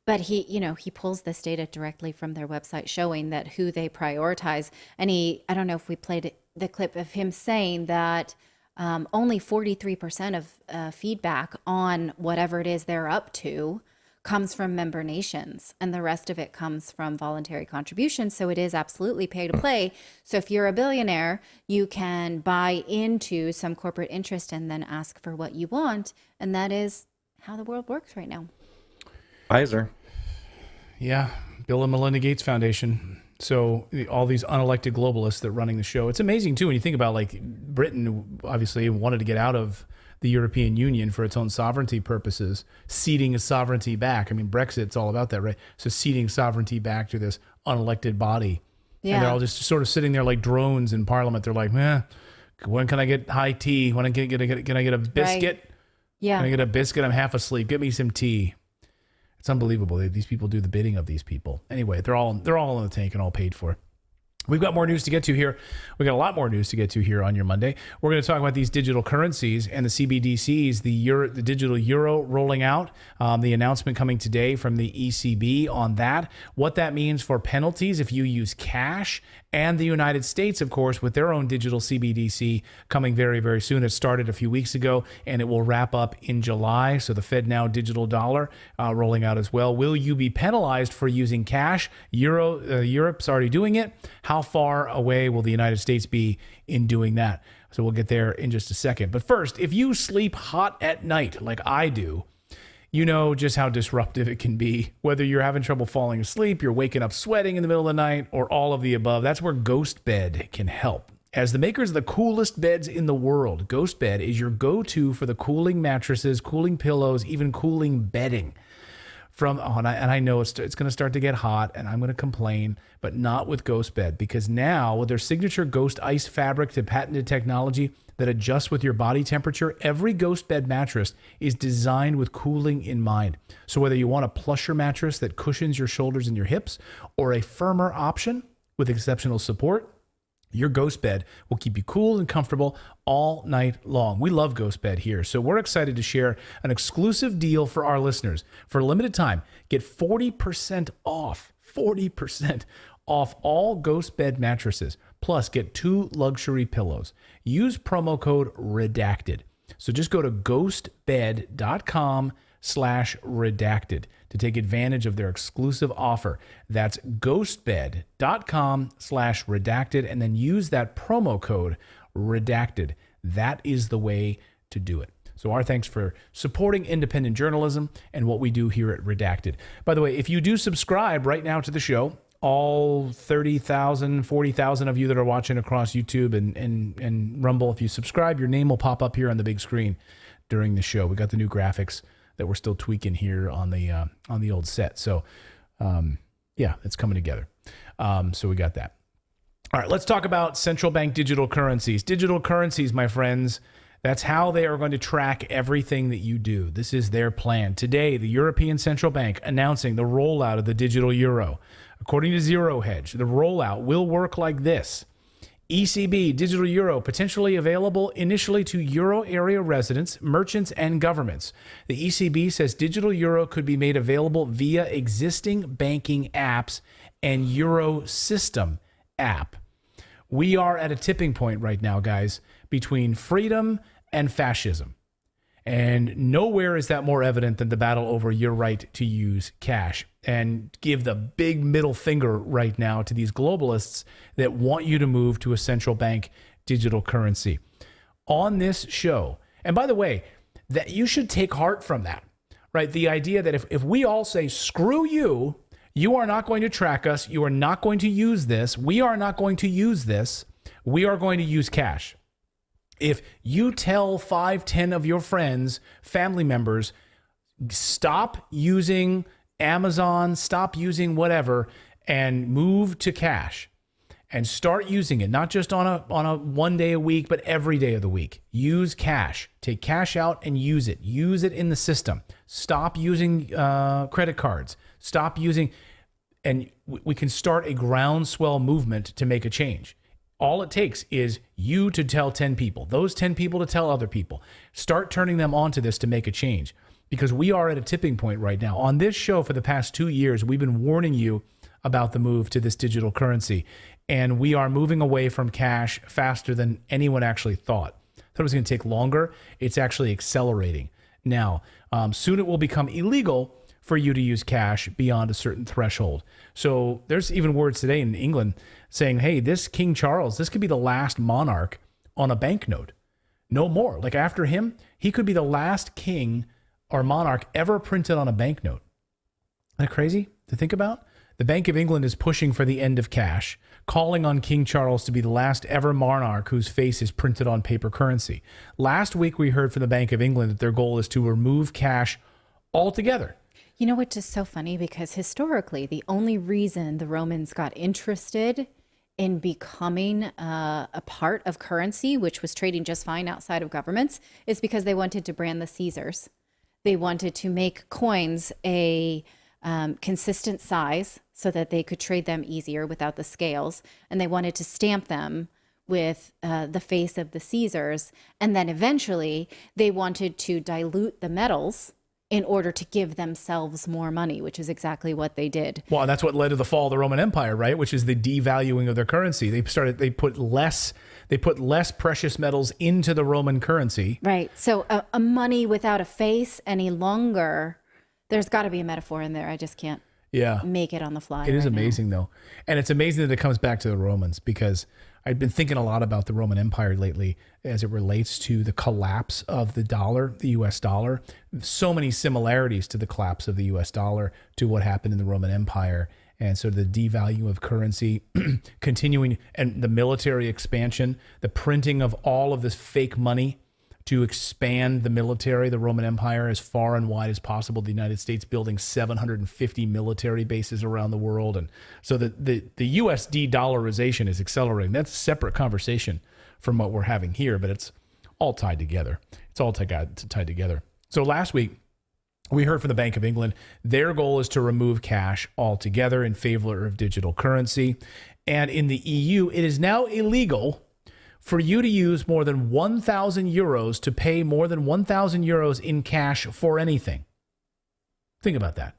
But he pulls this data directly from their website showing that who they prioritize. And I don't know if we played the clip of him saying that only 43% of feedback on whatever it is they're up to comes from member nations, and the rest of it comes from voluntary contributions. So it is absolutely pay to play. So if you're a billionaire, you can buy into some corporate interest and then ask for what you want. And that is how the world works right now. Pfizer. Yeah. Bill and Melinda Gates Foundation. So all these unelected globalists that are running the show. It's amazing, too, when you think about, like, Britain obviously wanted to get out of the European Union for its own sovereignty purposes, ceding its sovereignty back. I mean, Brexit's all about that, right? So ceding sovereignty back to this unelected body. Yeah. And they're all just sort of sitting there like drones in Parliament. They're like, when can I get high tea? When can I get a biscuit? Right. Yeah. Can I get a biscuit? I'm half asleep. Get me some tea. It's unbelievable. These people do the bidding of these people. Anyway, they're all in the tank and all paid for. We've got more news to get to here. We got a lot more news to get to here on your Monday. We're going to talk about these digital currencies and the CBDCs, the digital euro rolling out, the announcement coming today from the ECB on that, what that means for penalties if you use cash, and the United States, of course, with their own digital CBDC coming very, very soon. It started a few weeks ago, and it will wrap up in July. So the FedNow digital dollar rolling out as well. Will you be penalized for using cash? Europe's already doing it. How far away will the United States be in doing that? So we'll get there in just a second. But first, if you sleep hot at night like I do, you know just how disruptive it can be. Whether you're having trouble falling asleep, you're waking up sweating in the middle of the night, or all of the above, that's where Ghost Bed can help. As the makers of the coolest beds in the world, Ghost Bed is your go-to for the cooling mattresses, cooling pillows, even cooling bedding. I know it's going to start to get hot, and I'm going to complain, but not with Ghost Bed, because now with their signature Ghost Ice fabric to patented technology that adjusts with your body temperature, every Ghost Bed mattress is designed with cooling in mind. So whether you want a plusher mattress that cushions your shoulders and your hips, or a firmer option with exceptional support, your Ghost Bed will keep you cool and comfortable all night long. We love Ghost Bed here, so we're excited to share an exclusive deal for our listeners. For a limited time, get 40% off all Ghost Bed mattresses. Plus, get 2 luxury pillows. Use promo code REDACTED. So just go to ghostbed.com/redacted to take advantage of their exclusive offer. That's ghostbed.com/redacted, and then use that promo code REDACTED. That is the way to do it. So our thanks for supporting independent journalism and what we do here at Redacted. By the way, if you do subscribe right now to the show, all 30,000, 40,000 of you that are watching across YouTube and Rumble, if you subscribe, your name will pop up here on the big screen during the show. We got the new graphics that we're still tweaking here on the old set. So, yeah, it's coming together. So we got that. All right, let's talk about central bank digital currencies. Digital currencies, my friends, that's how they are going to track everything that you do. This is their plan. Today, the European Central Bank announcing the rollout of the digital euro. According to Zero Hedge, the rollout will work like this. ECB digital euro potentially available initially to euro area residents, merchants, and governments. The ECB says digital euro could be made available via existing banking apps and Euro System app. We are at a tipping point right now, guys, between freedom and fascism. And nowhere is that more evident than the battle over your right to use cash. And give the big middle finger right now to these globalists that want you to move to a central bank digital currency. On this show, and by the way, that you should take heart from that, right? The idea that if we all say, screw you, you are not going to track us, you are not going to use this, we are not going to use this, we are going to use cash. If you tell 5, 10 of your friends, family members, stop using Amazon, stop using whatever, and move to cash and start using it, not just on a 1 day a week, but every day of the week. Use cash. Take cash out and use it. Use it in the system. Stop using credit cards. Stop using, and we can start a groundswell movement to make a change. All it takes is you to tell 10 people, those 10 people to tell other people. Start turning them onto this to make a change, because we are at a tipping point right now. On this show for the past 2 years, we've been warning you about the move to this digital currency, and we are moving away from cash faster than anyone actually thought. Thought it was going to take longer. It's actually accelerating. Now, soon it will become illegal for you to use cash beyond a certain threshold. So there's even words today in England saying, hey, this King Charles, this could be the last monarch on a banknote. No more. Like after him, he could be the last king or monarch ever printed on a banknote. Isn't that crazy to think about? The Bank of England is pushing for the end of cash, calling on King Charles to be the last ever monarch whose face is printed on paper currency. Last week, we heard from the Bank of England that their goal is to remove cash altogether. You know, which is so funny, because historically, the only reason the Romans got interested in becoming a part of currency, which was trading just fine outside of governments, is because they wanted to brand the Caesars. They wanted to make coins a consistent size so that they could trade them easier without the scales. And they wanted to stamp them with the face of the Caesars. And then eventually they wanted to dilute the metals in order to give themselves more money, which is exactly what they did. Well, and that's what led to the fall of the Roman Empire, right? Which is the devaluing of their currency. They put less precious metals into the Roman currency. Right. So a money without a face any longer, there's got to be a metaphor in there. I just can't make it on the fly. It is amazing, though. And it's amazing that it comes back to the Romans, because I've been thinking a lot about the Roman Empire lately as it relates to the collapse of the dollar, the US dollar. So many similarities to the collapse of the US dollar to what happened in the Roman Empire. And so the devalue of currency continuing, and the military expansion, the printing of all of this fake money to expand the military, the Roman Empire, as far and wide as possible. The United States building 750 military bases around the world. And so the USD dollarization is accelerating. That's a separate conversation from what we're having here, but it's all tied together. It's all tied together. So last week, we heard from the Bank of England. Their goal is to remove cash altogether in favor of digital currency. And in the EU, it is now illegal for you to use more than 1,000 euros to pay more than 1,000 euros in cash for anything. Think about that.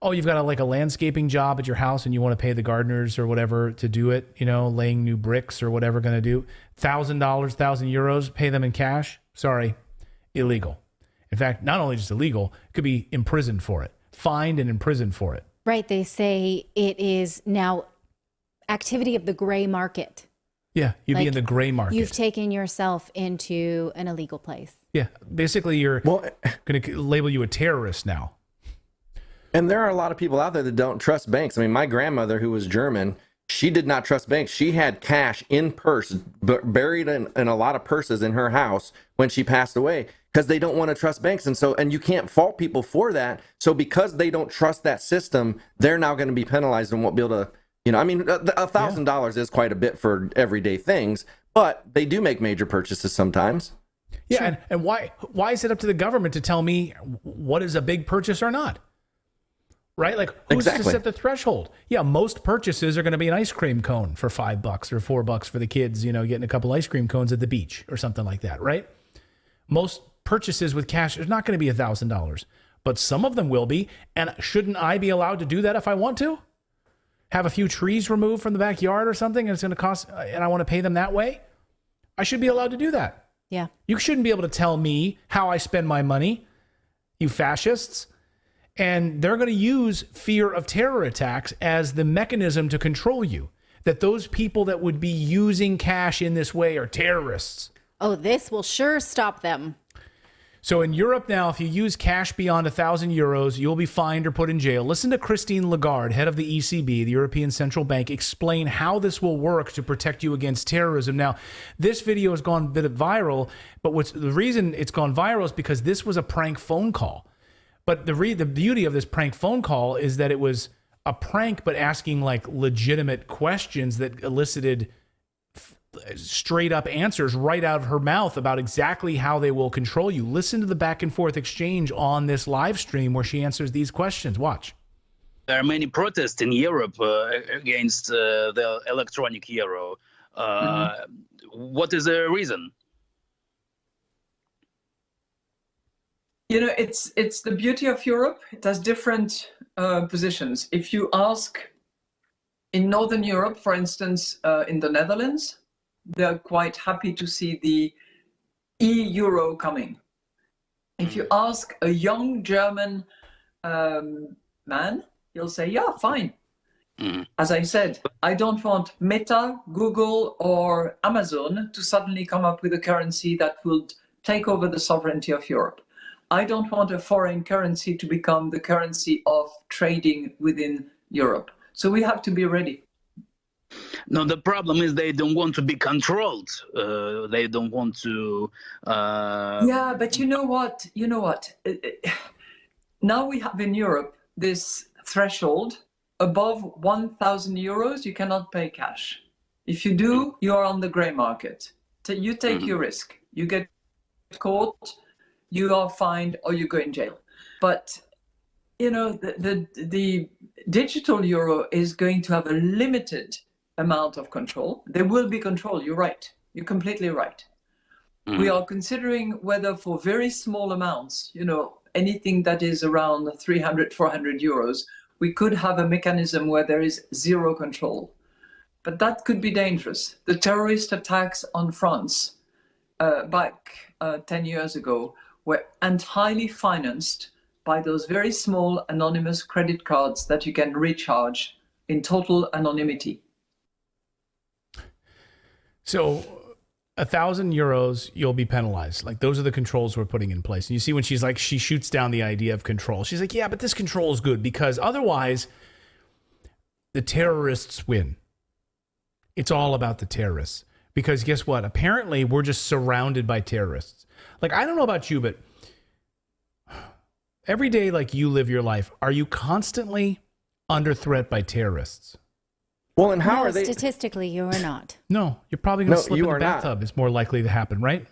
Oh, you've got a landscaping job at your house and you want to pay the gardeners or whatever to do it, laying new bricks or whatever going to do. $1,000, 1,000 euros, pay them in cash. Sorry, illegal. In fact, not only just illegal, it could be imprisoned for it, fined and imprisoned for it. Right. They say it is now activity of the gray market. Yeah, you'd be in the gray market. You've taken yourself into an illegal place. Yeah, basically you're going to label you a terrorist now. And there are a lot of people out there that don't trust banks. I mean, my grandmother, who was German, she did not trust banks. She had cash in purse, buried in a lot of purses in her house when she passed away, because they don't want to trust banks. And you can't fault people for that. So because they don't trust that system, they're now going to be penalized and won't be able to, $1,000 is quite a bit for everyday things, but they do make major purchases sometimes. Yeah, sure. And why is it up to the government to tell me what is a big purchase or not? Right? Like, who's to set the threshold? Yeah, most purchases are going to be an ice cream cone for $5 or $4 for the kids, getting a couple ice cream cones at the beach or something like that, right? Most purchases with cash is not going to be $1,000, but some of them will be. And shouldn't I be allowed to do that if I want to? Have a few trees removed from the backyard or something, and it's going to cost, and I want to pay them that way? I should be allowed to do that. Yeah. You shouldn't be able to tell me how I spend my money, you fascists. And they're going to use fear of terror attacks as the mechanism to control you. That those people that would be using cash in this way are terrorists. Oh, this will sure stop them. So in Europe now, if you use cash beyond 1,000 euros, you'll be fined or put in jail. Listen to Christine Lagarde, head of the ECB, the European Central Bank, explain how this will work to protect you against terrorism. Now, this video has gone a bit viral, but the reason it's gone viral is because this was a prank phone call. But the beauty of this prank phone call is that it was a prank, but asking like legitimate questions that elicited straight up answers right out of her mouth about exactly how they will control you. Listen to the back and forth exchange on this live stream where she answers these questions. Watch. There are many protests in Europe against the electronic euro. What is the reason? You know, it's the beauty of Europe. It has different positions. If you ask in Northern Europe, for instance, in the Netherlands, they're quite happy to see the e-euro coming. If you ask a young German man, he'll say, yeah, fine. As I said, I don't want Meta, Google, or Amazon to suddenly come up with a currency that would take over the sovereignty of Europe. I don't want a foreign currency to become the currency of trading within Europe. So we have to be ready. No, the problem is they don't want to be controlled. They don't want to. Yeah, but you know what? You know what? Now we have in Europe this threshold above 1,000 euros. You cannot pay cash. If you do, you are on the grey market. You take your risk. You get caught, you are fined, or you go in jail. But you know, the digital euro is going to have a limited amount of control. There will be control. You're right. You're completely right. We are considering whether for very small amounts, you know, anything that is around 300, 400 euros, we could have a mechanism where there is zero control. But that could be dangerous. The terrorist attacks on France back 10 years ago were entirely financed by those very small anonymous credit cards that you can recharge in total anonymity. So 1,000 euros, you'll be penalized. Like, those are the controls we're putting in place. And you see when she's like, she shoots down the idea of control. She's like, yeah, but this control is good because otherwise the terrorists win. It's all about the terrorists. Because guess what? Apparently we're just surrounded by terrorists. Like, I don't know about you, but every day, like you live your life, are you constantly under threat by terrorists? Well, and how are they? Statistically, you are not. No, you're probably going to slip in the bathtub. It's more likely to happen, right?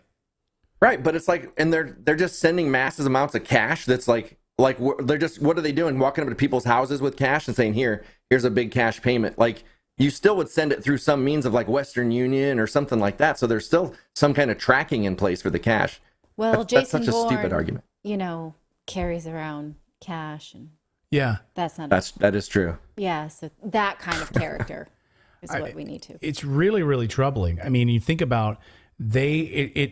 Right, but it's like, and they're just sending massive amounts of cash. That's like they're just, what are they doing? Walking up to people's houses with cash and saying, here's a big cash payment. Like, you still would send it through some means of like Western Union or something like that. So there's still some kind of tracking in place for the cash. Well, Jason Bourne, that's such a stupid argument. You know, carries around cash, and yeah, that is true. Yeah, so that kind of character is what we need to. It's really, really troubling. I mean, you think about they're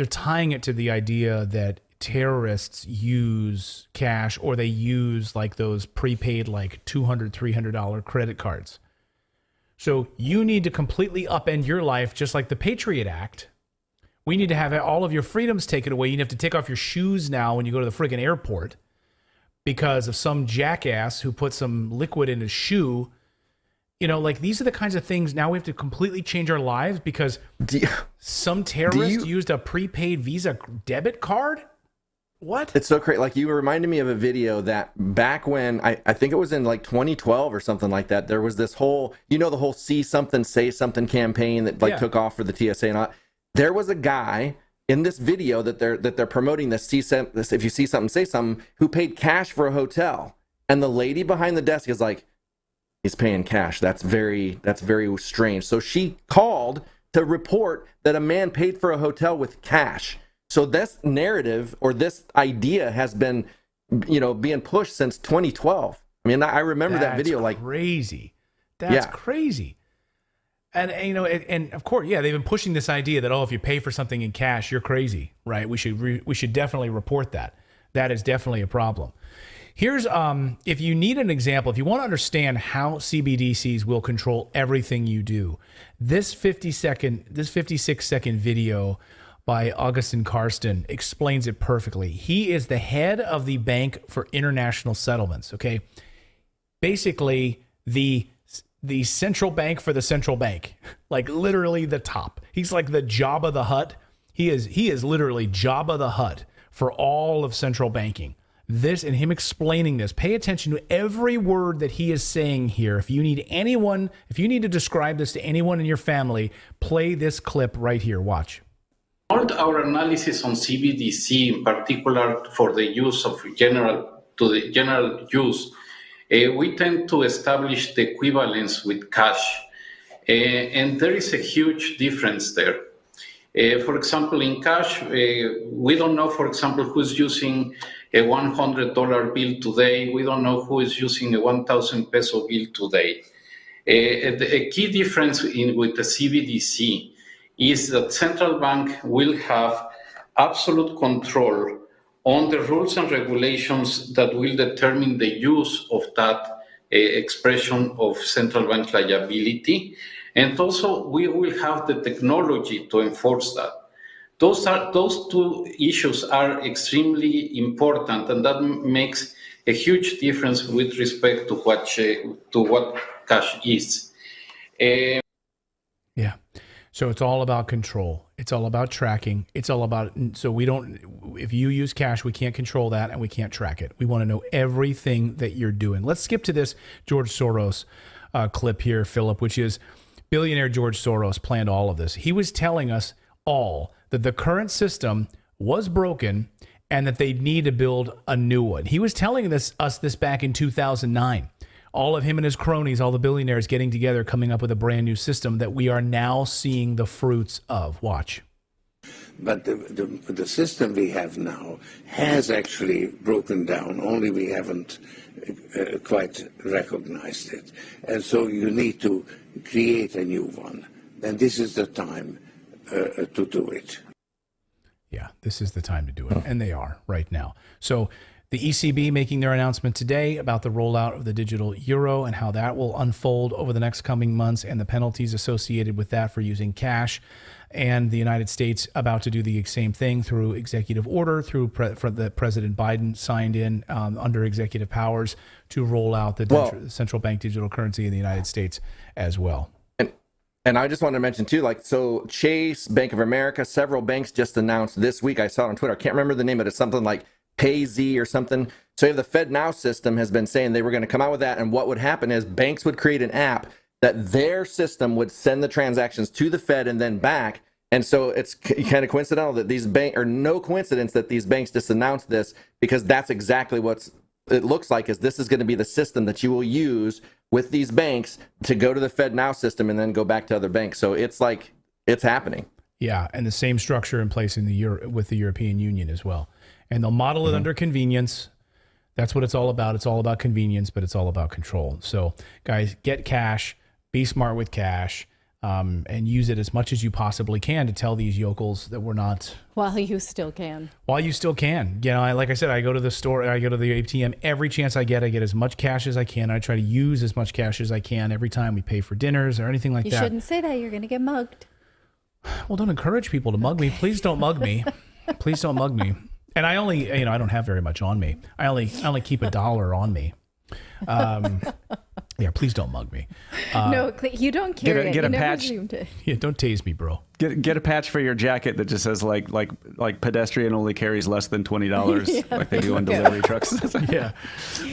tying it to the idea that terrorists use cash, or they use like those prepaid like $200, $300 credit cards. So you need to completely upend your life, just like the Patriot Act. We need to have all of your freedoms taken away. You have to take off your shoes now when you go to the friggin' airport because of some jackass who put some liquid in his shoe. You know, like, these are the kinds of things now we have to completely change our lives because some terrorist used a prepaid Visa debit card. What? It's so crazy. Like, you reminded me of a video that back when I think it was in like 2012 or something like that, there was this whole, you know, the whole see something, say something campaign that like took off for the TSA and all. There was a guy in this video that they're promoting this if you see something, say something, who paid cash for a hotel. And the lady behind the desk is like, he's paying cash. That's very strange. So she called to report that a man paid for a hotel with cash. So this narrative or this idea has been, you know, being pushed since 2012. I mean, I remember that video like crazy. That's crazy. And you know, and of course, yeah, they've been pushing this idea that, oh, if you pay for something in cash, you're crazy, right? We should definitely report that. That is definitely a problem. Here's if you need an example, if you want to understand how CBDCs will control everything you do, this 56-second video by Augustin Karsten explains it perfectly. He is the head of the Bank for International Settlements. Okay, basically the central bank for the central bank, like literally the top. He's like the Jabba the Hutt. He is literally Jabba the Hutt for all of central banking. This and him explaining this, pay attention to every word that he is saying here. If you need to describe this to anyone in your family, play this clip right here. Watch. All our analysis on CBDC, in particular for the use of general use, we tend to establish the equivalence with cash, and there is a huge difference there. For example, in cash, we don't know, for example, who's using a $100 bill today. We don't know who is using a 1,000 peso bill today. A key difference with the CBDC is that central bank will have absolute control on the rules and regulations that will determine the use of that expression of central bank liability. And also, we will have the technology to enforce that. Those two issues are extremely important, and that makes a huge difference with respect to what cash is. Yeah. So it's all about control. It's all about tracking. It's all about, so we don't, if you use cash, we can't control that and we can't track it. We want to know everything that you're doing. Let's skip to this George Soros clip here, Philip, which is billionaire George Soros planned all of this. He was telling us all that the current system was broken and that they need to build a new one. He was telling us this back in 2009. All of him and his cronies, all the billionaires getting together, coming up with a brand new system that we are now seeing the fruits of. Watch. But the system we have now has actually broken down, only we haven't quite recognized it. And so you need to create a new one. And this is the time to do it. Yeah, this is the time to do it. And they are right now. So the ECB making their announcement today about the rollout of the digital euro and how that will unfold over the next coming months and the penalties associated with that for using cash. And the United States about to do the same thing through executive order, through that President Biden signed in under executive powers to roll out the central bank digital currency in the United States as well. And I just wanted to mention too, like, so Chase, Bank of America, several banks just announced this week, I saw it on Twitter, I can't remember the name of it, it's something like PayZ or something. So you have the Fed Now system has been saying they were going to come out with that, and what would happen is banks would create an app that their system would send the transactions to the Fed and then back. And so it's kind of coincidental that these no coincidence that these banks just announced this, because that's exactly what it looks like, is this is going to be the system that you will use with these banks to go to the Fed Now system and then go back to other banks. So it's like, it's happening. Yeah, and the same structure in place in with the European Union as well. And they'll model it under convenience. That's what it's all about. It's all about convenience, but it's all about control. So, guys, get cash, be smart with cash, and use it as much as you possibly can to tell these yokels that we're not. While you still can. While you still can. You know, like I said, I go to the store, I go to the ATM every chance I get as much cash as I can. I try to use as much cash as I can every time we pay for dinners or anything like that. You shouldn't say that. You're going to get mugged. Well, don't encourage people to mug me. Please don't mug me. Please don't mug me. And I only, I don't have very much on me. I only keep $1 on me. Yeah, please don't mug me. No, you don't carry get a patch. Yeah, don't tase me, bro. Get a patch for your jacket that just says like pedestrian only carries less than $20, yeah, like they do on delivery trucks. Yeah,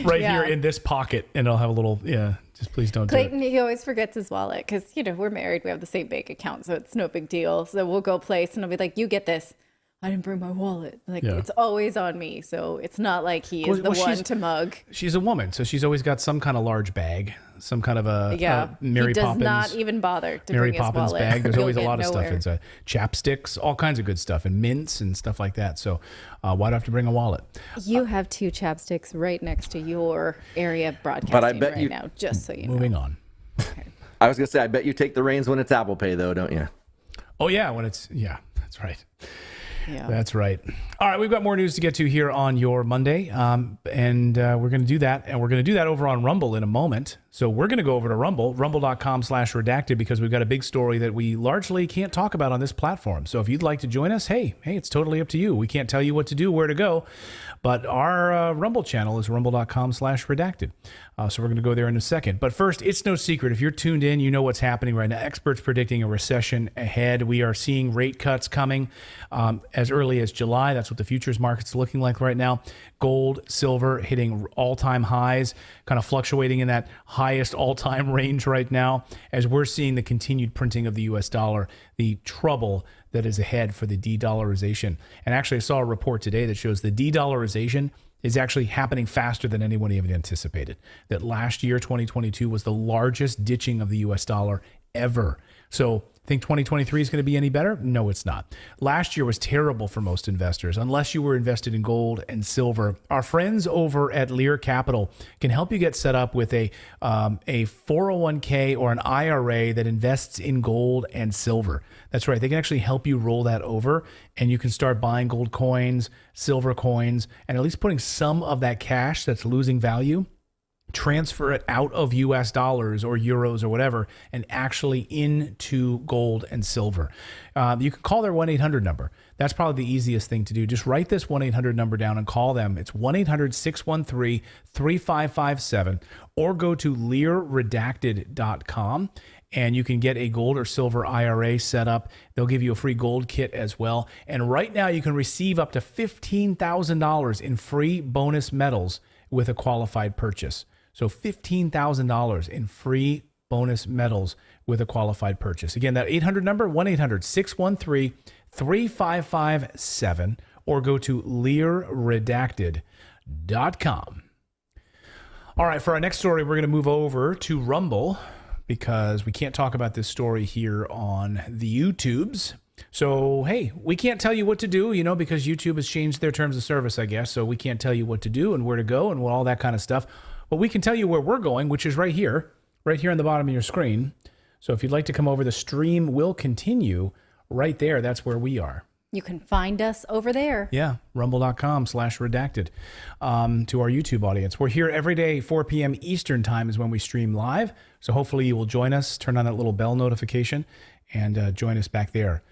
right here in this pocket, and I'll have a little. Yeah, just please don't. Clayton, do it. he always forgets his wallet because we're married. We have the same bank account, so it's no big deal. So we'll go place, and I'll be like, "You get this." I didn't bring my wallet. It's always on me. So it's not like he is the one to mug. She's a woman, so she's always got some kind of large bag, some kind of a Mary Poppins. He does not even bother to Mary bring his Poppins wallet. bag. There's always a lot of stuff inside. Chapsticks, all kinds of good stuff, and mints and stuff like that. So why do I have to bring a wallet? You have 2 chapsticks right next to your area of broadcasting right now, just so you know. Moving on. Okay. I was going to say, I bet you take the reins when it's Apple Pay, though, don't you? Oh, yeah, that's right. Yeah. That's right. All right, we've got more news to get to here on your Monday, and we're going to do that, and we're going to do that over on Rumble in a moment. So we're going to go over to Rumble, rumble.com/redacted, because we've got a big story that we largely can't talk about on this platform. So if you'd like to join us, hey, it's totally up to you. We can't tell you what to do, where to go, but our Rumble channel is rumble.com/redacted. So we're going to go there in a second. But first, it's no secret. If you're tuned in, you know what's happening right now. Experts predicting a recession ahead. We are seeing rate cuts coming as early as July. That's what the futures market's looking like right now. Gold, silver hitting all-time highs, kind of fluctuating in that highest all-time range right now as we're seeing the continued printing of the U.S. dollar, the trouble that is ahead for the de-dollarization. And actually, I saw a report today that shows the de-dollarization is actually happening faster than anyone even anticipated. That last year, 2022, was the largest ditching of the U.S. dollar ever. So think 2023 is going to be any better? No, it's not. Last year was terrible for most investors, unless you were invested in gold and silver. Our friends over at Lear Capital can help you get set up with a 401k or an IRA that invests in gold and silver. That's right. They can actually help you roll that over, and you can start buying gold coins, silver coins, and at least putting some of that cash that's losing value, transfer it out of US dollars or euros or whatever and actually into gold and silver. You can call their 1-800 number. That's probably the easiest thing to do. Just write this 1-800 number down and call them. It's 1-800-613-3557, or go to learredacted.com and you can get a gold or silver IRA set up. They'll give you a free gold kit as well. And right now you can receive up to $15,000 in free bonus metals with a qualified purchase. So $15,000 in free bonus metals with a qualified purchase. Again, that 800 number, 1-800-613-3557, or go to learredacted.com. All right, for our next story, we're going to move over to Rumble because we can't talk about this story here on the YouTubes. So, hey, we can't tell you what to do, because YouTube has changed their terms of service, I guess. So we can't tell you what to do and where to go and all that kind of stuff. But we can tell you where we're going, which is right here on the bottom of your screen. So if you'd like to come over, the stream will continue right there. That's where we are. You can find us over there. Yeah, rumble.com/redacted to our YouTube audience. We're here every day, 4 p.m. Eastern time is when we stream live. So hopefully you will join us, turn on that little bell notification, and join us back there.